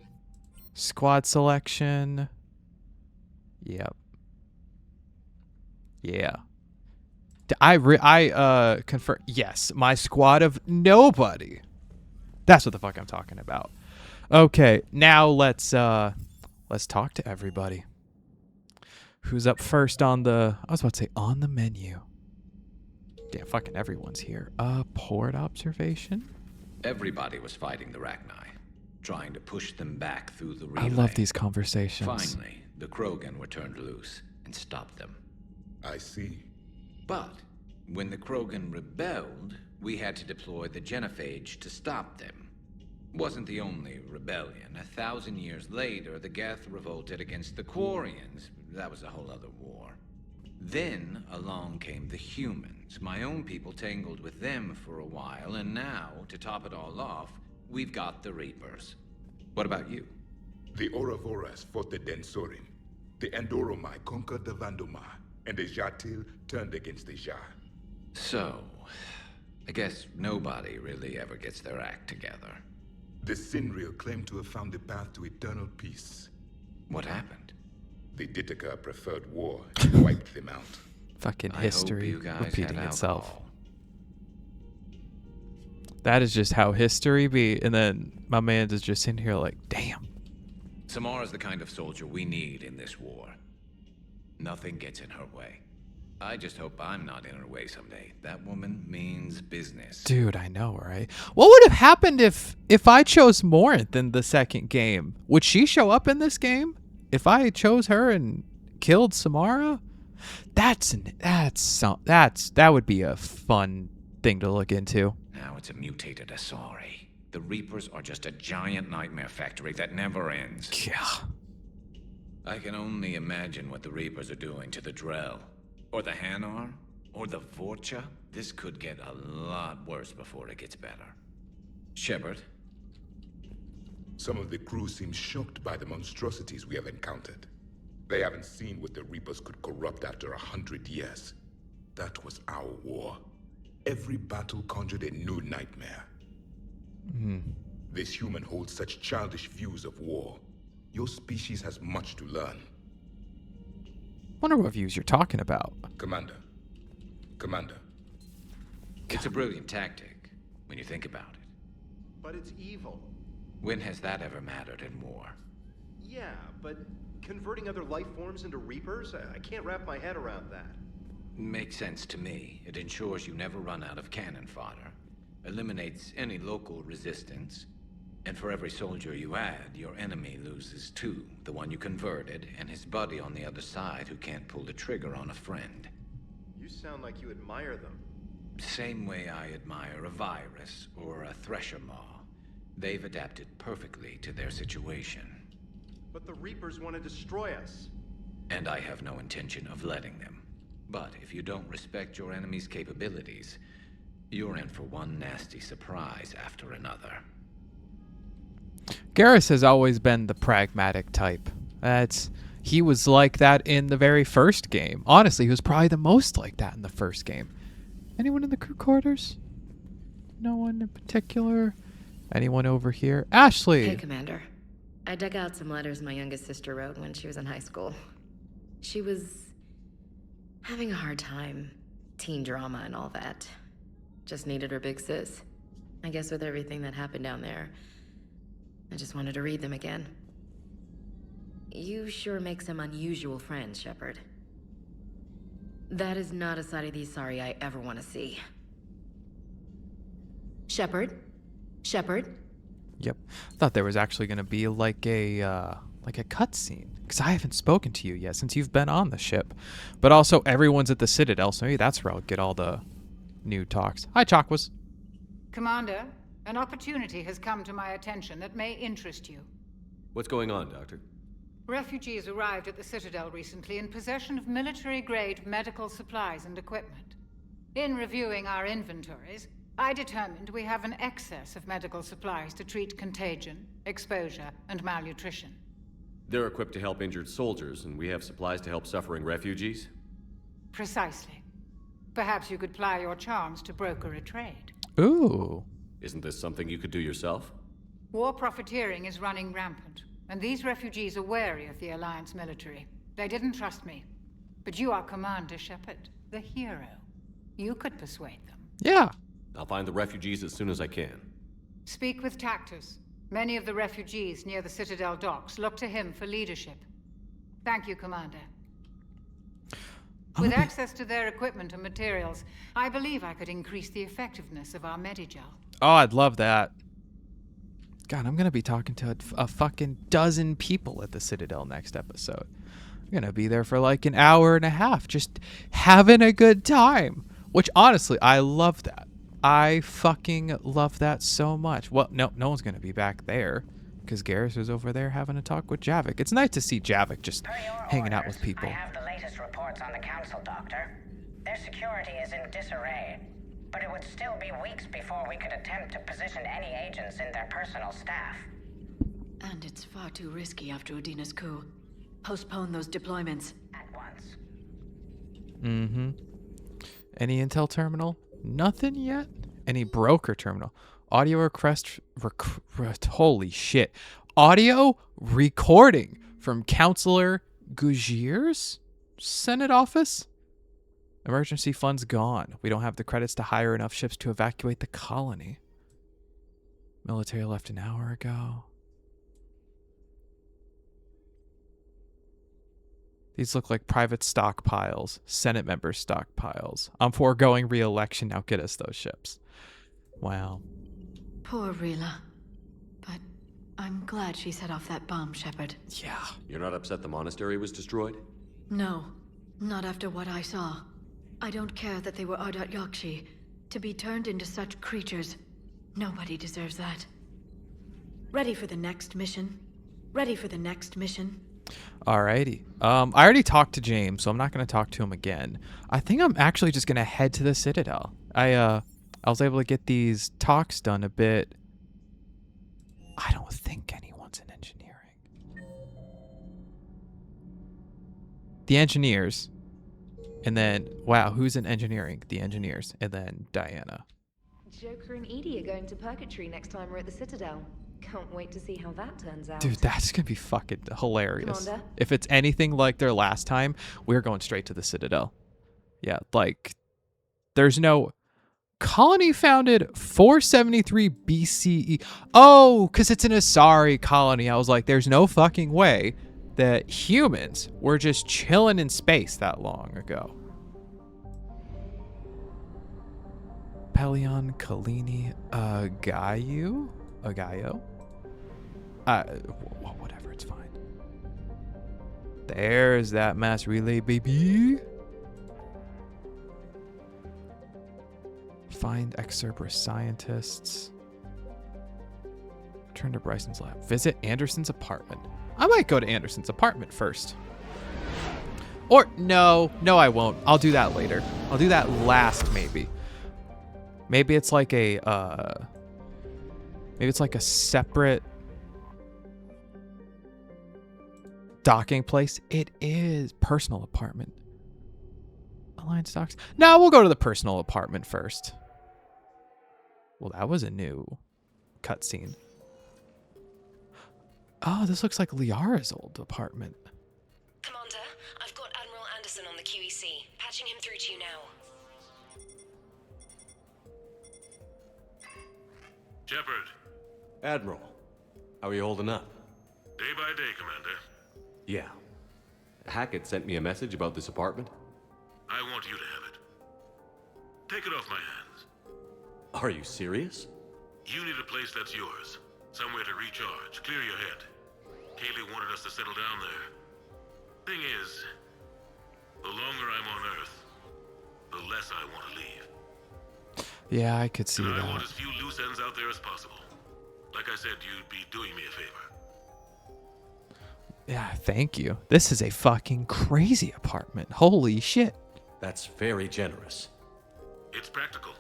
Squad selection. Yep. Yeah. I confirm. Yes, my squad of nobody. That's what the fuck I'm talking about. Okay, now let's talk to everybody. Who's up first on the... I was about to say on the menu. Damn, fucking everyone's here. Port observation? Everybody was fighting the Rachni, trying to push them back through the relay. I love these conversations. Finally, the Krogan were turned loose and stopped them. I see. But When the Krogan rebelled, we had to deploy the genophage to stop them. Wasn't the only rebellion. 1,000 years later, the Geth revolted against the Quarians. That was a whole other war. Then along came the humans. My own people tangled with them for a while, and now, to top it all off, we've got the Reapers. What about you? The Ouroboros fought the Densorim. The Andoromai conquered the Vandomar, and the Jatil turned against the Jah. So, I guess nobody really ever gets their act together. The Sinreal claimed to have found the path to eternal peace. What happened? The Ditaka preferred war and wiped them out. Fucking I history hope you guys repeating had itself. alcohol. That is just how history be. And then my man is just in here like, damn. Samara's the kind of soldier we need in this war. Nothing gets in her way. I just hope I'm not in her way someday. That woman means business. Dude, I know, right? What would have happened if I chose Morinth in the second game? Would she show up in this game? If I chose her and killed Samara? That would be a fun thing to look into. Now it's a mutated Asari. The Reapers are just a giant nightmare factory that never ends. Yeah. I can only imagine what the Reapers are doing to the Drell. Or the Hanar? Or the Vorcha? This could get a lot worse before it gets better. Shepard? Some of the crew seem shocked by the monstrosities we have encountered. They haven't seen what the Reapers could corrupt after 100 years. That was our war. Every battle conjured a new nightmare. This human holds such childish views of war. Your species has much to learn. Wonder what views you're talking about. Commander. It's a brilliant tactic, when you think about it. But it's evil. When has that ever mattered in war? Yeah, but converting other life forms into Reapers? I can't wrap my head around that. Makes sense to me. It ensures you never run out of cannon fodder, eliminates any local resistance, and for every soldier you add, your enemy loses two, the one you converted, and his buddy on the other side who can't pull the trigger on a friend. You sound like you admire them. Same way I admire a virus or a thresher maw. They've adapted perfectly to their situation. But the Reapers want to destroy us. And I have no intention of letting them. But if you don't respect your enemy's capabilities, you're in for one nasty surprise after another. Garrus has always been the pragmatic type. He was like that in the very first game. Honestly, he was probably the most like that in the first game. Anyone in the crew quarters? No one in particular? Anyone over here? Ashley! Hey, Commander. I dug out some letters my youngest sister wrote when she was in high school. She was having a hard time. Teen drama and all that. Just needed her big sis. I guess with everything that happened down there, I just wanted to read them again. You sure make some unusual friends, Shepard. That is not a side of the Asari I ever want to see. Shepard? Yep. Thought there was actually going to be like a cutscene, because I haven't spoken to you yet since you've been on the ship. But also everyone's at the Citadel, so maybe that's where I'll get all the new talks. Hi, Chakwas. Commander, an opportunity has come to my attention that may interest you. What's going on, Doctor? Refugees arrived at the Citadel recently in possession of military-grade medical supplies and equipment. In reviewing our inventories, I determined we have an excess of medical supplies to treat contagion, exposure, and malnutrition. They're equipped to help injured soldiers, and we have supplies to help suffering refugees? Precisely. Perhaps you could ply your charms to broker a trade. Ooh. Isn't this something you could do yourself? War profiteering is running rampant, and these refugees are wary of the Alliance military. They didn't trust me. But you are Commander Shepard, the hero. You could persuade them. Yeah. I'll find the refugees as soon as I can. Speak with Tactus. Many of the refugees near the Citadel docks look to him for leadership. Thank you, Commander. With access to their equipment and materials, I believe I could increase the effectiveness of our Medigel. Oh, I'd love that. God, I'm going to be talking to a fucking dozen people at the Citadel next episode. I'm going to be there for like an hour and a half, just having a good time. Which, honestly, I love that. I fucking love that so much. Well, no one's going to be back there because Garrus is over there having a talk with Javik. It's nice to see Javik just hanging out with people. I have the latest reports on the Council, Doctor. Their security is in disarray, but it would still be weeks before we could attempt to position any agents in their personal staff. And it's far too risky after Udina's coup. Postpone those deployments. At once. Mm-hmm. Any intel terminal? Nothing yet? Any broker terminal? Audio request... holy shit. Audio recording from Councilor Gujir's Senate office? Emergency funds gone. We don't have the credits to hire enough ships to evacuate the colony. Military left an hour ago. These look like private stockpiles. Senate member stockpiles. I'm foregoing re-election. Now get us those ships. Wow. Poor Rila. But I'm glad she set off that bomb, Shepard. Yeah. You're not upset the monastery was destroyed? No. Not after what I saw. I don't care that they were Ardat Yakshi. To be turned into such creatures. Nobody deserves that. Ready for the next mission? Ready for the next mission? Alrighty. I already talked to James, so I'm not going to talk to him again. I think I'm actually just going to head to the Citadel. I was able to get these talks done a bit. I don't think anyone's in engineering. The engineers. And then, wow, who's in engineering? The engineers. And then Diana. Joker and Edie are going to Purgatory next time we're at the Citadel. Can't wait to see how that turns out. Dude, that's going to be fucking hilarious. Commander? If it's anything like their last time, we're going straight to the Citadel. Yeah, like, there's no... Colony founded 473 BCE. Oh, because it's an Asari colony. I was like, there's no fucking way that humans were just chilling in space that long ago. Pelion, Kalini, Agayo? Whatever, it's fine. There's that mass relay, baby. Find ex-Cerberus scientists. Return to Bryson's lab. Visit Anderson's apartment. I might go to Anderson's apartment first. Or, no, I won't. I'll do that later. I'll do that last, maybe. Maybe it's like a, separate docking place. It is personal apartment. Alliance docks. No, we'll go to the personal apartment first. Well, that was a new cutscene. Oh, this looks like Liara's old apartment. Commander, I've got Admiral Anderson on the QEC. Patching him through to you now. Shepard. Admiral, how are you holding up? Day by day, Commander. Yeah. Hackett sent me a message about this apartment. I want you to have it. Take it off my hands. Are you serious? You need a place that's yours. Somewhere to recharge, clear your head. Kaylee wanted us to settle down there. Thing is, the longer I'm on Earth, the less I want to leave. Yeah, I could see and that. I want as few loose ends out there as possible. Like I said, you'd be doing me a favor. Yeah, thank you. This is a fucking crazy apartment. Holy shit. That's very generous. It's practical.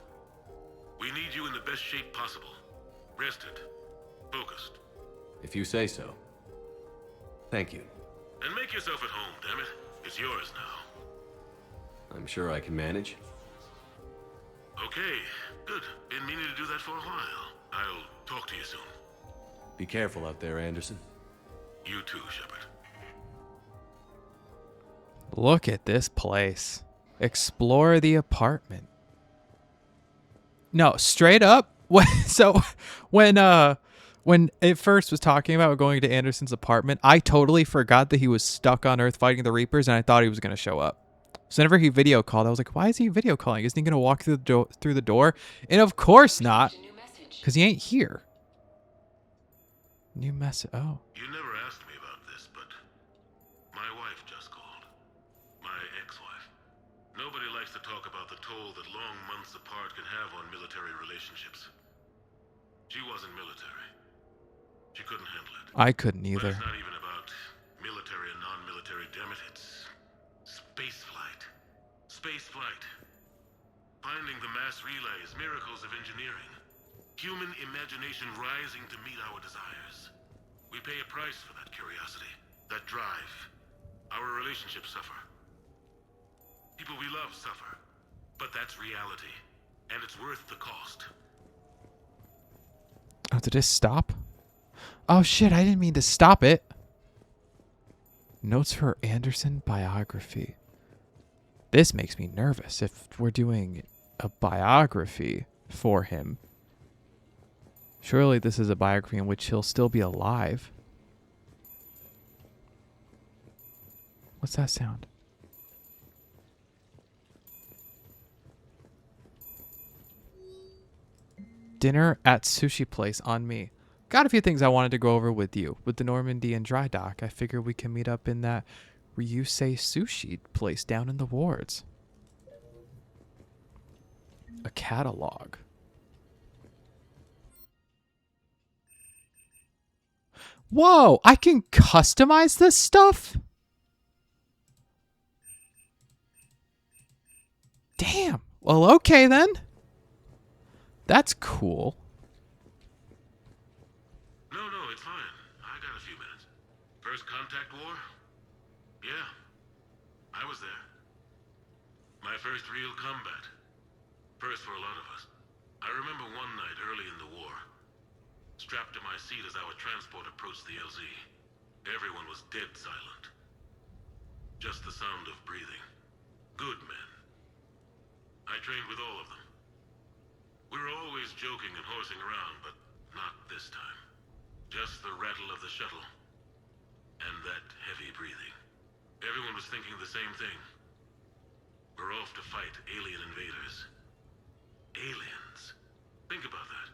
We need you in the best shape possible. Rested. Focused. If you say so. Thank you. And make yourself at home, damn it. It's yours now. I'm sure I can manage. Okay, good. Been meaning to do that for a while. I'll talk to you soon. Be careful out there, Anderson. You too, Shepard. Look at this place. Explore the apartment. No, straight up. So when it first was talking about going to Anderson's apartment, I totally forgot that he was stuck on Earth fighting the Reapers, and I thought he was going to show up. So whenever he video called, I was like, why is he video calling? Isn't he going to walk through the door? And of course not, because he ain't here. New message. Oh. You never asked me about this, but my wife just called. My ex-wife. Nobody likes to talk about the toll that long have on military relationships. She wasn't military. She couldn't handle it. I couldn't But either. it's not even about military and non-military, damn it. It's space flight. Space flight. Finding the mass relays, miracles of engineering. Human imagination rising to meet our desires. We pay a price for that curiosity, that drive. Our relationships suffer. People we love suffer. But that's reality. And it's worth the cost. Oh, did it stop? Oh shit, I didn't mean to stop it. Notes for Anderson biography. This makes me nervous if we're doing a biography for him. Surely this is a biography in which he'll still be alive. What's that sound? Dinner at sushi place on me. Got a few things I wanted to go over with you. With the Normandy and dry dock, I figure we can meet up in that Ryusei sushi place down in the wards. A catalog. Whoa, I can customize this stuff? Damn. Well, okay then. That's cool. No, it's fine. I got a few minutes. First contact war? Yeah. I was there. My first real combat. First for a lot of us. I remember one night early in the war. Strapped to my seat as our transport approached the LZ. Everyone was dead silent. Just the sound of breathing. Good men. I trained with all of them. We were always joking and horsing around, but not this time. Just the rattle of the shuttle. And that heavy breathing. Everyone was thinking the same thing. We're off to fight alien invaders. Aliens. Think about that.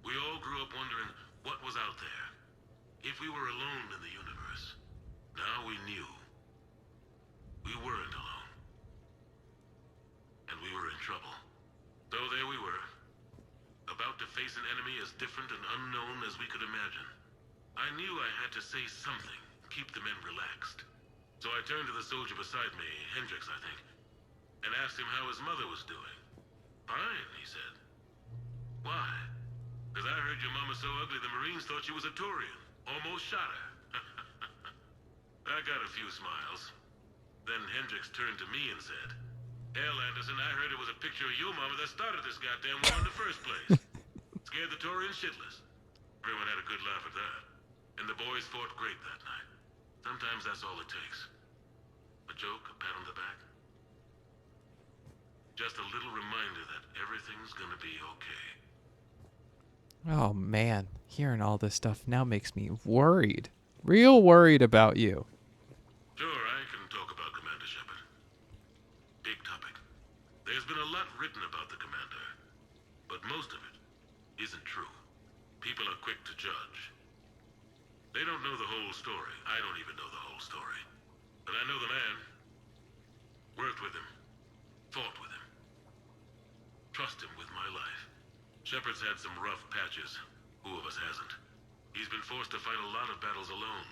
We all grew up wondering what was out there. If we were alone in the universe. Now we knew. We weren't alone. And we were in trouble. So there we were. About to face an enemy as different and unknown as we could imagine. I knew I had to say something. Keep the men relaxed. So I turned to the soldier beside me, Hendricks, I think, and asked him how his mother was doing. Fine, he said. Why? Because I heard your mama's so ugly the Marines thought she was a Turian. Almost shot her. I got a few smiles. Then Hendricks turned to me and said, Hell, Anderson, I heard it was a picture of your mama that started this goddamn war in the first place. Scared the Turians shitless. Everyone had a good laugh at that. And the boys fought great that night. Sometimes that's all it takes. A joke, a pat on the back. Just a little reminder that everything's gonna be okay. Oh man, hearing all this stuff now makes me worried. Real worried about you. Sure, I can talk about Commander Shepard. Big topic. There's been a lot written about the Commander, but most of it isn't true. People are quick to judge. They don't know the whole story. I don't even know the whole story. But I know the man. Worked with him. Fought with him. Trust him with my life. Shepard's had some rough patches. Who of us hasn't? He's been forced to fight a lot of battles alone.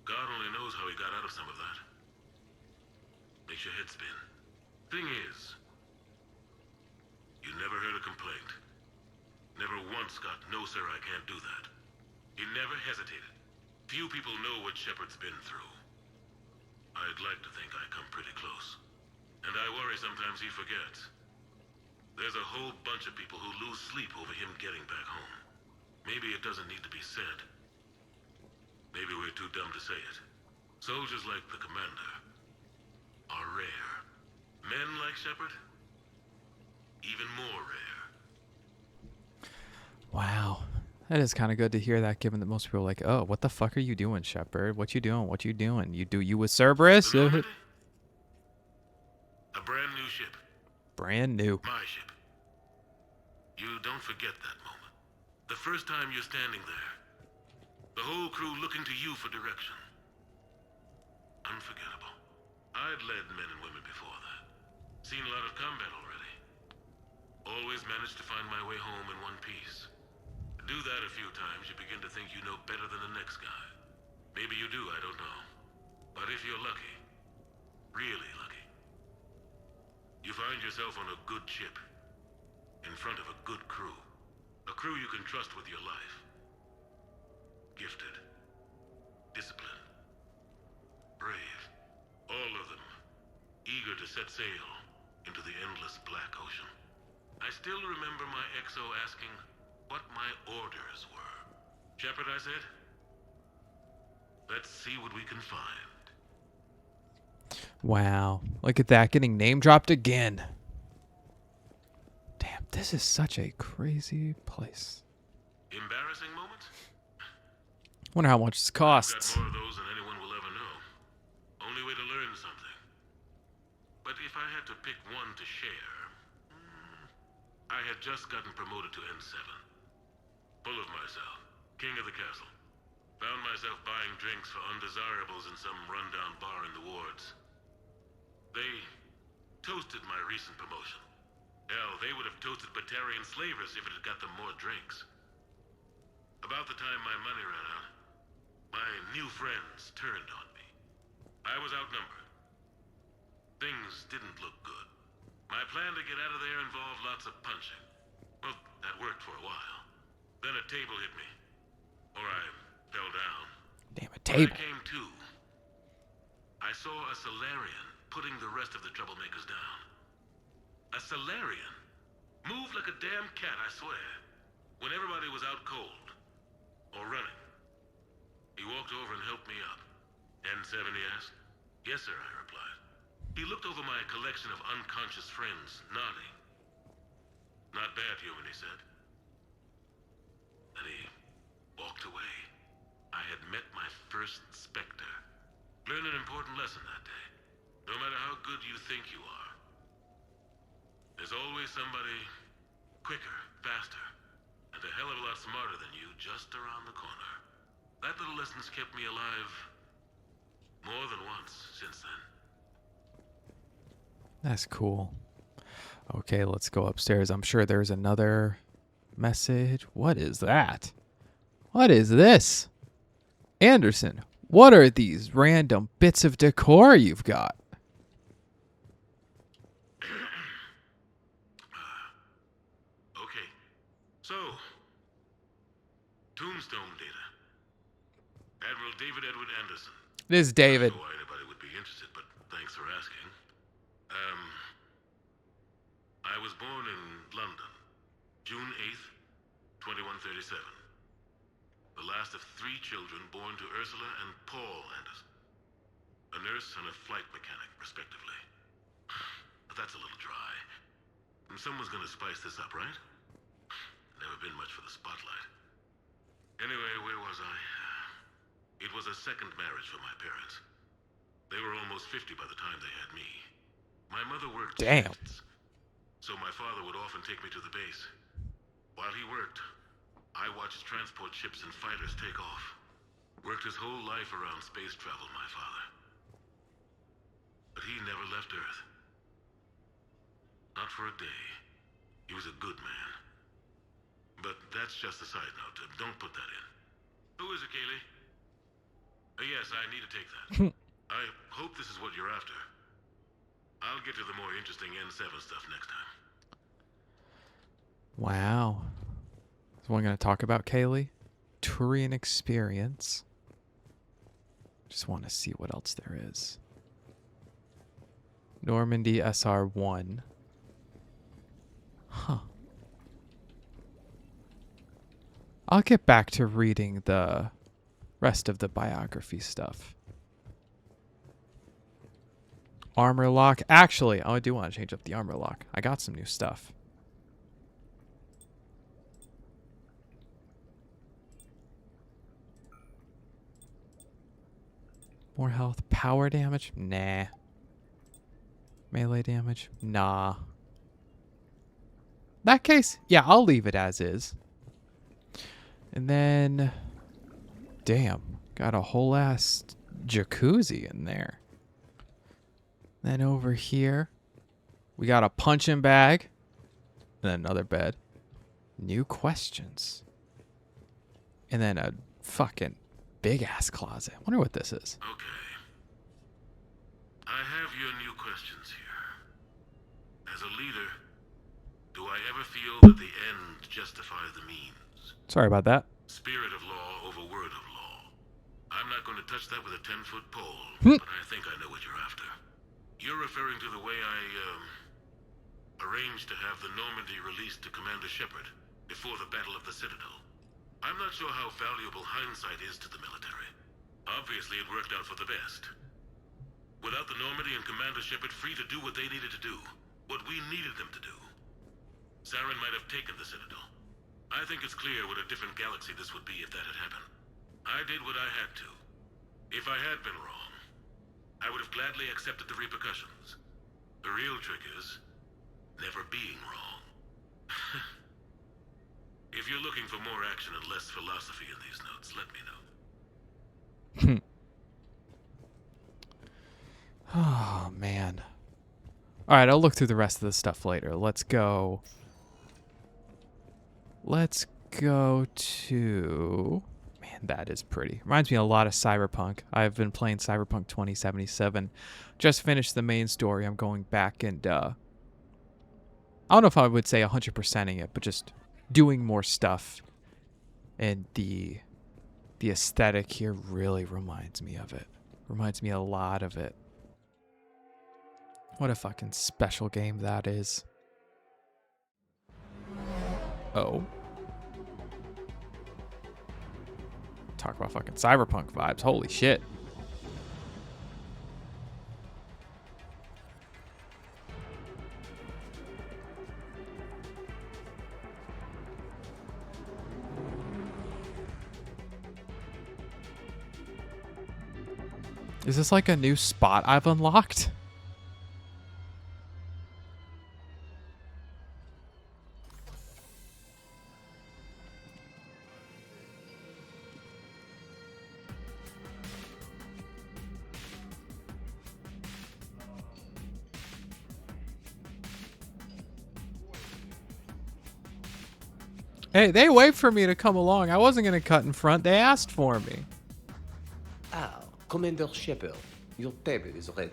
God only knows how he got out of some of that. Makes your head spin. Thing is, you never heard a complaint. Never once got, no sir, I can't do that. He never hesitated. Few people know what Shepard's been through. I'd like to think I come pretty close. And I worry sometimes he forgets. There's a whole bunch of people who lose sleep over him getting back home. Maybe it doesn't need to be said. Maybe we're too dumb to say it. Soldiers like the Commander are rare. Men like Shepard, even more rare. Wow. That is kind of good to hear that, given that most people are like, oh, what the fuck are you doing, Shepard? What you doing? What you doing? You with Cerberus? A brand new ship. Brand new. My ship. You don't forget that moment. The first time you're standing there. The whole crew looking to you for direction. Unforgettable. I'd led men and women before that. Seen a lot of combat already. managed to find my way home in one piece. Do that a few times, you begin to think you know better than the next guy. Maybe you do, I don't know. But if you're lucky, really lucky, you find yourself on a good ship, in front of a good crew. A crew you can trust with your life. Gifted. Disciplined. Brave. All of them. Eager to set sail into the endless black ocean. I still remember my XO asking what my orders were. Shepard, I said. Let's see what we can find. Wow. Look at that. Getting name dropped again. Damn, this is such a crazy place. Embarrassing moments? Wonder how much this costs. I've got more of those than anyone will ever know. Only way to learn something. But if I had to pick one to share, I had just gotten promoted to N7. Full of myself. King of the castle. Found myself buying drinks for undesirables in some rundown bar in the wards. They toasted my recent promotion. Hell, they would have toasted Batarian slavers if it had got them more drinks. About the time my money ran out, my new friends turned on me. I was outnumbered. Things didn't look good. My plan to get out of there involved lots of punching. Well, that worked for a while. Then a table hit me. Or I fell down. Damn, a table. When I came to, I saw a Salarian putting the rest of the troublemakers down. A Salarian? Moved like a damn cat, I swear. When everybody was out cold. Or running. He walked over and helped me up. N7, he asked. Yes, sir, I replied. He looked over my collection of unconscious friends, nodding. Not bad, human, he said. Then he walked away. I had met my first Spectre. Learned an important lesson that day. No matter how good you think you are, there's always somebody quicker, faster, and a hell of a lot smarter than you just around the corner. That little lesson's kept me alive more than once since then. That's cool. Okay, let's go upstairs. I'm sure there's another message. What is that? What is this? Anderson, what are these random bits of decor you've got? Okay, so, Tombstone data. Admiral David Edward Anderson. It is David. I don't know why anybody would be interested, but thanks for asking. I was born in London, June 8th, 2137. The last of 3 children born to Ursula and Paul Anderson. A nurse and a flight mechanic, respectively. But that's a little dry. And someone's gonna spice this up, right? Never been much for the spotlight. Anyway, where was I? It was a second marriage for my parents. They were almost 50 by the time they had me. My mother worked shifts, so my father would often take me to the base. While he worked, I watched transport ships and fighters take off. Worked his whole life around space travel, my father. But he never left Earth. Not for a day. He was a good man. But that's just a side note. Don't put that in. Who is it, Kaylee? Yes, I need to take that. I hope this is what you're after. I'll get to the more interesting N7 stuff next time. Wow. So I'm going to talk about Kaylee. Turian experience. Just want to see what else there is. Normandy SR1. Huh. I'll get back to reading the rest of the biography stuff. Armor lock. Actually, I do want to change up the armor lock. I got some new stuff. More health. Power damage? Nah. Melee damage? Nah. In that case, yeah, I'll leave it as is. And then... Damn. Got a whole ass jacuzzi in there. Then over here, we got a punching bag. And then another bed. New questions. And then a fucking big-ass closet. I wonder what this is. Okay. I have your new questions here. As a leader, do I ever feel that the end justifies the means? Sorry about that. Spirit of law over word of law. I'm not going to touch that with a 10-foot pole, but I think I know what you're after. You're referring to the way I, arranged to have the Normandy released to Commander Shepard before the Battle of the Citadel. I'm not sure how valuable hindsight is to the military. Obviously, it worked out for the best. Without the Normandy and Commander Shepard free to do what they needed to do, what we needed them to do, Saren might have taken the Citadel. I think it's clear what a different galaxy this would be if that had happened. I did what I had to. If I had been wrong, I would have gladly accepted the repercussions. The real trick is never being wrong. If you're looking for more action and less philosophy in these notes, let me know. Oh, man. All right, I'll look through the rest of the stuff later. Let's go to... Man, that is pretty. Reminds me a lot of Cyberpunk. I've been playing Cyberpunk 2077. Just finished the main story. I'm going back and, I don't know if I would say 100%ing it, but just doing more stuff. And the aesthetic here really reminds me of it. Reminds me a lot of it. What a fucking special game that is. Oh. Talk about fucking Cyberpunk vibes. Holy shit. Is this like a new spot I've unlocked? Hey, they wait for me to come along. I wasn't going to cut in front. They asked for me. Ah, Commander Shepard, your table is ready.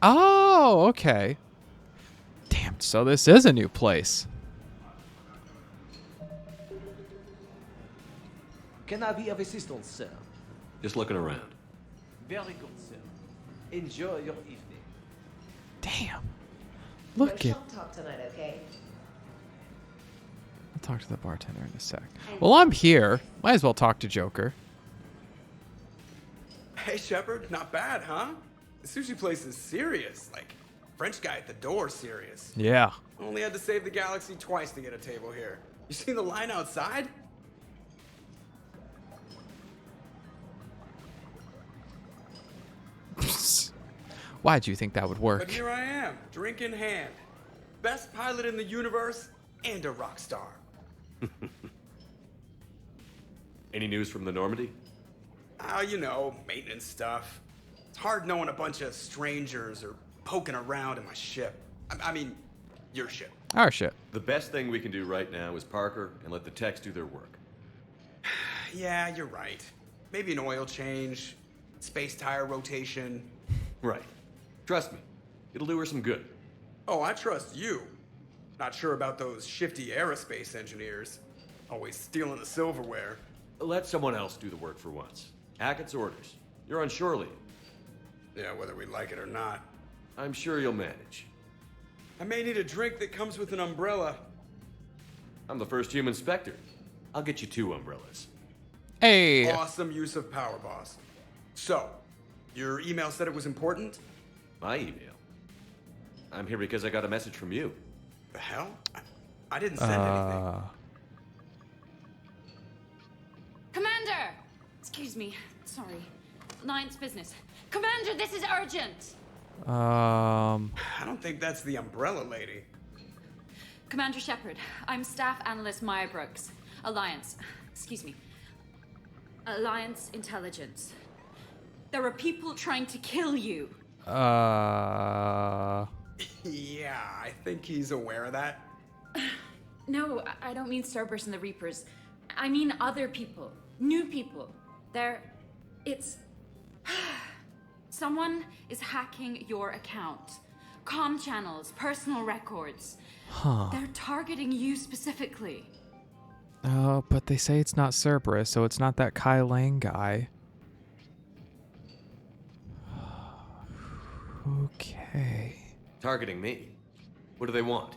Oh, okay. Damn, so this is a new place. Can I be of assistance, sir? Just looking around. Very good, sir. Enjoy your evening. Damn. Look at... We'll talk tonight, okay? I'll talk to the bartender in a sec. Well, I'm here. Might as well talk to Joker. Hey, Shepard, not bad, huh? The sushi place is serious. Like, French guy at the door serious. Yeah. Only had to save the galaxy twice to get a table here. You seen the line outside? Why'd you think that would work? But here I am, drink in hand. Best pilot in the universe and a rock star. Any news from the Normandy? You know, maintenance stuff. It's hard knowing a bunch of strangers or poking around in my ship. I mean, your ship. Our ship. The best thing we can do right now is Parker and let the techs do their work. Yeah, you're right. Maybe an oil change, space tire rotation. Right. Trust me, it'll do her some good. Oh, I trust you. Not sure about those shifty aerospace engineers. Always stealing the silverware. Let someone else do the work for once. Hackett's orders. You're on shore leave. Yeah, whether we like it or not. I'm sure you'll manage. I may need a drink that comes with an umbrella. I'm the first human Spectre. I'll get you 2 umbrellas. Hey! Awesome use of power, boss. So, your email said it was important? My email? I'm here because I got a message from you. The hell? I didn't send anything. Commander! Excuse me. Sorry. Ninth's business. Commander, this is urgent! I don't think that's the umbrella lady. Commander Shepard, I'm Staff Analyst Maya Brooks. Alliance. Excuse me. Alliance Intelligence. There are people trying to kill you. Yeah, I think he's aware of that. No, I don't mean Cerberus and the Reapers. I mean other people. New people. It's... Someone is hacking your account. Comm channels, personal records. Huh. They're targeting you specifically. Oh, but they say it's not Cerberus, so it's not that Kai Lang guy. Okay. Targeting me? What do they want?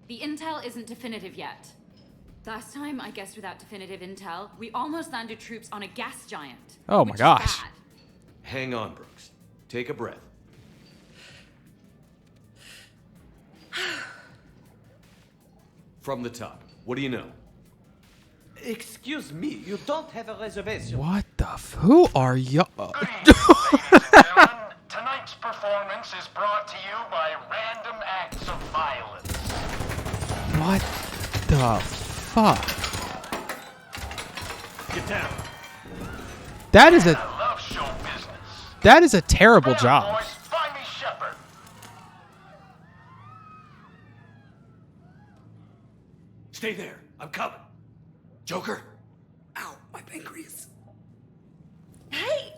The intel isn't definitive yet. Last time, I guessed without definitive intel, we almost landed troops on a gas giant. Oh my gosh. Bad. Hang on, Brooks. Take a breath. From the top, what do you know? Excuse me, you don't have a reservation. What the who are you? Tonight's performance is brought to you by random acts of violence. What the fuck? Get down. That is a I love show business. that is a terrible job. Boys, find me Shepard. Stay there. I'm coming. Joker? Ow, my pancreas. Hey!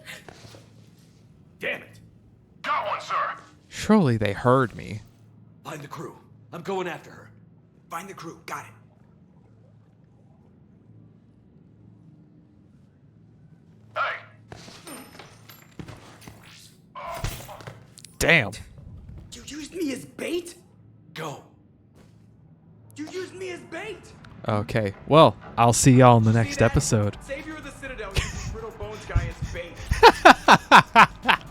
Damn it. Got one, sir. Surely they heard me. Find the crew. I'm going after her. Find the crew, got it. Damn. You used me as bait? Go. You used me as bait! Okay. Well, I'll see y'all in the next episode. Savior of the Citadel uses Brittle Bones guy as bait.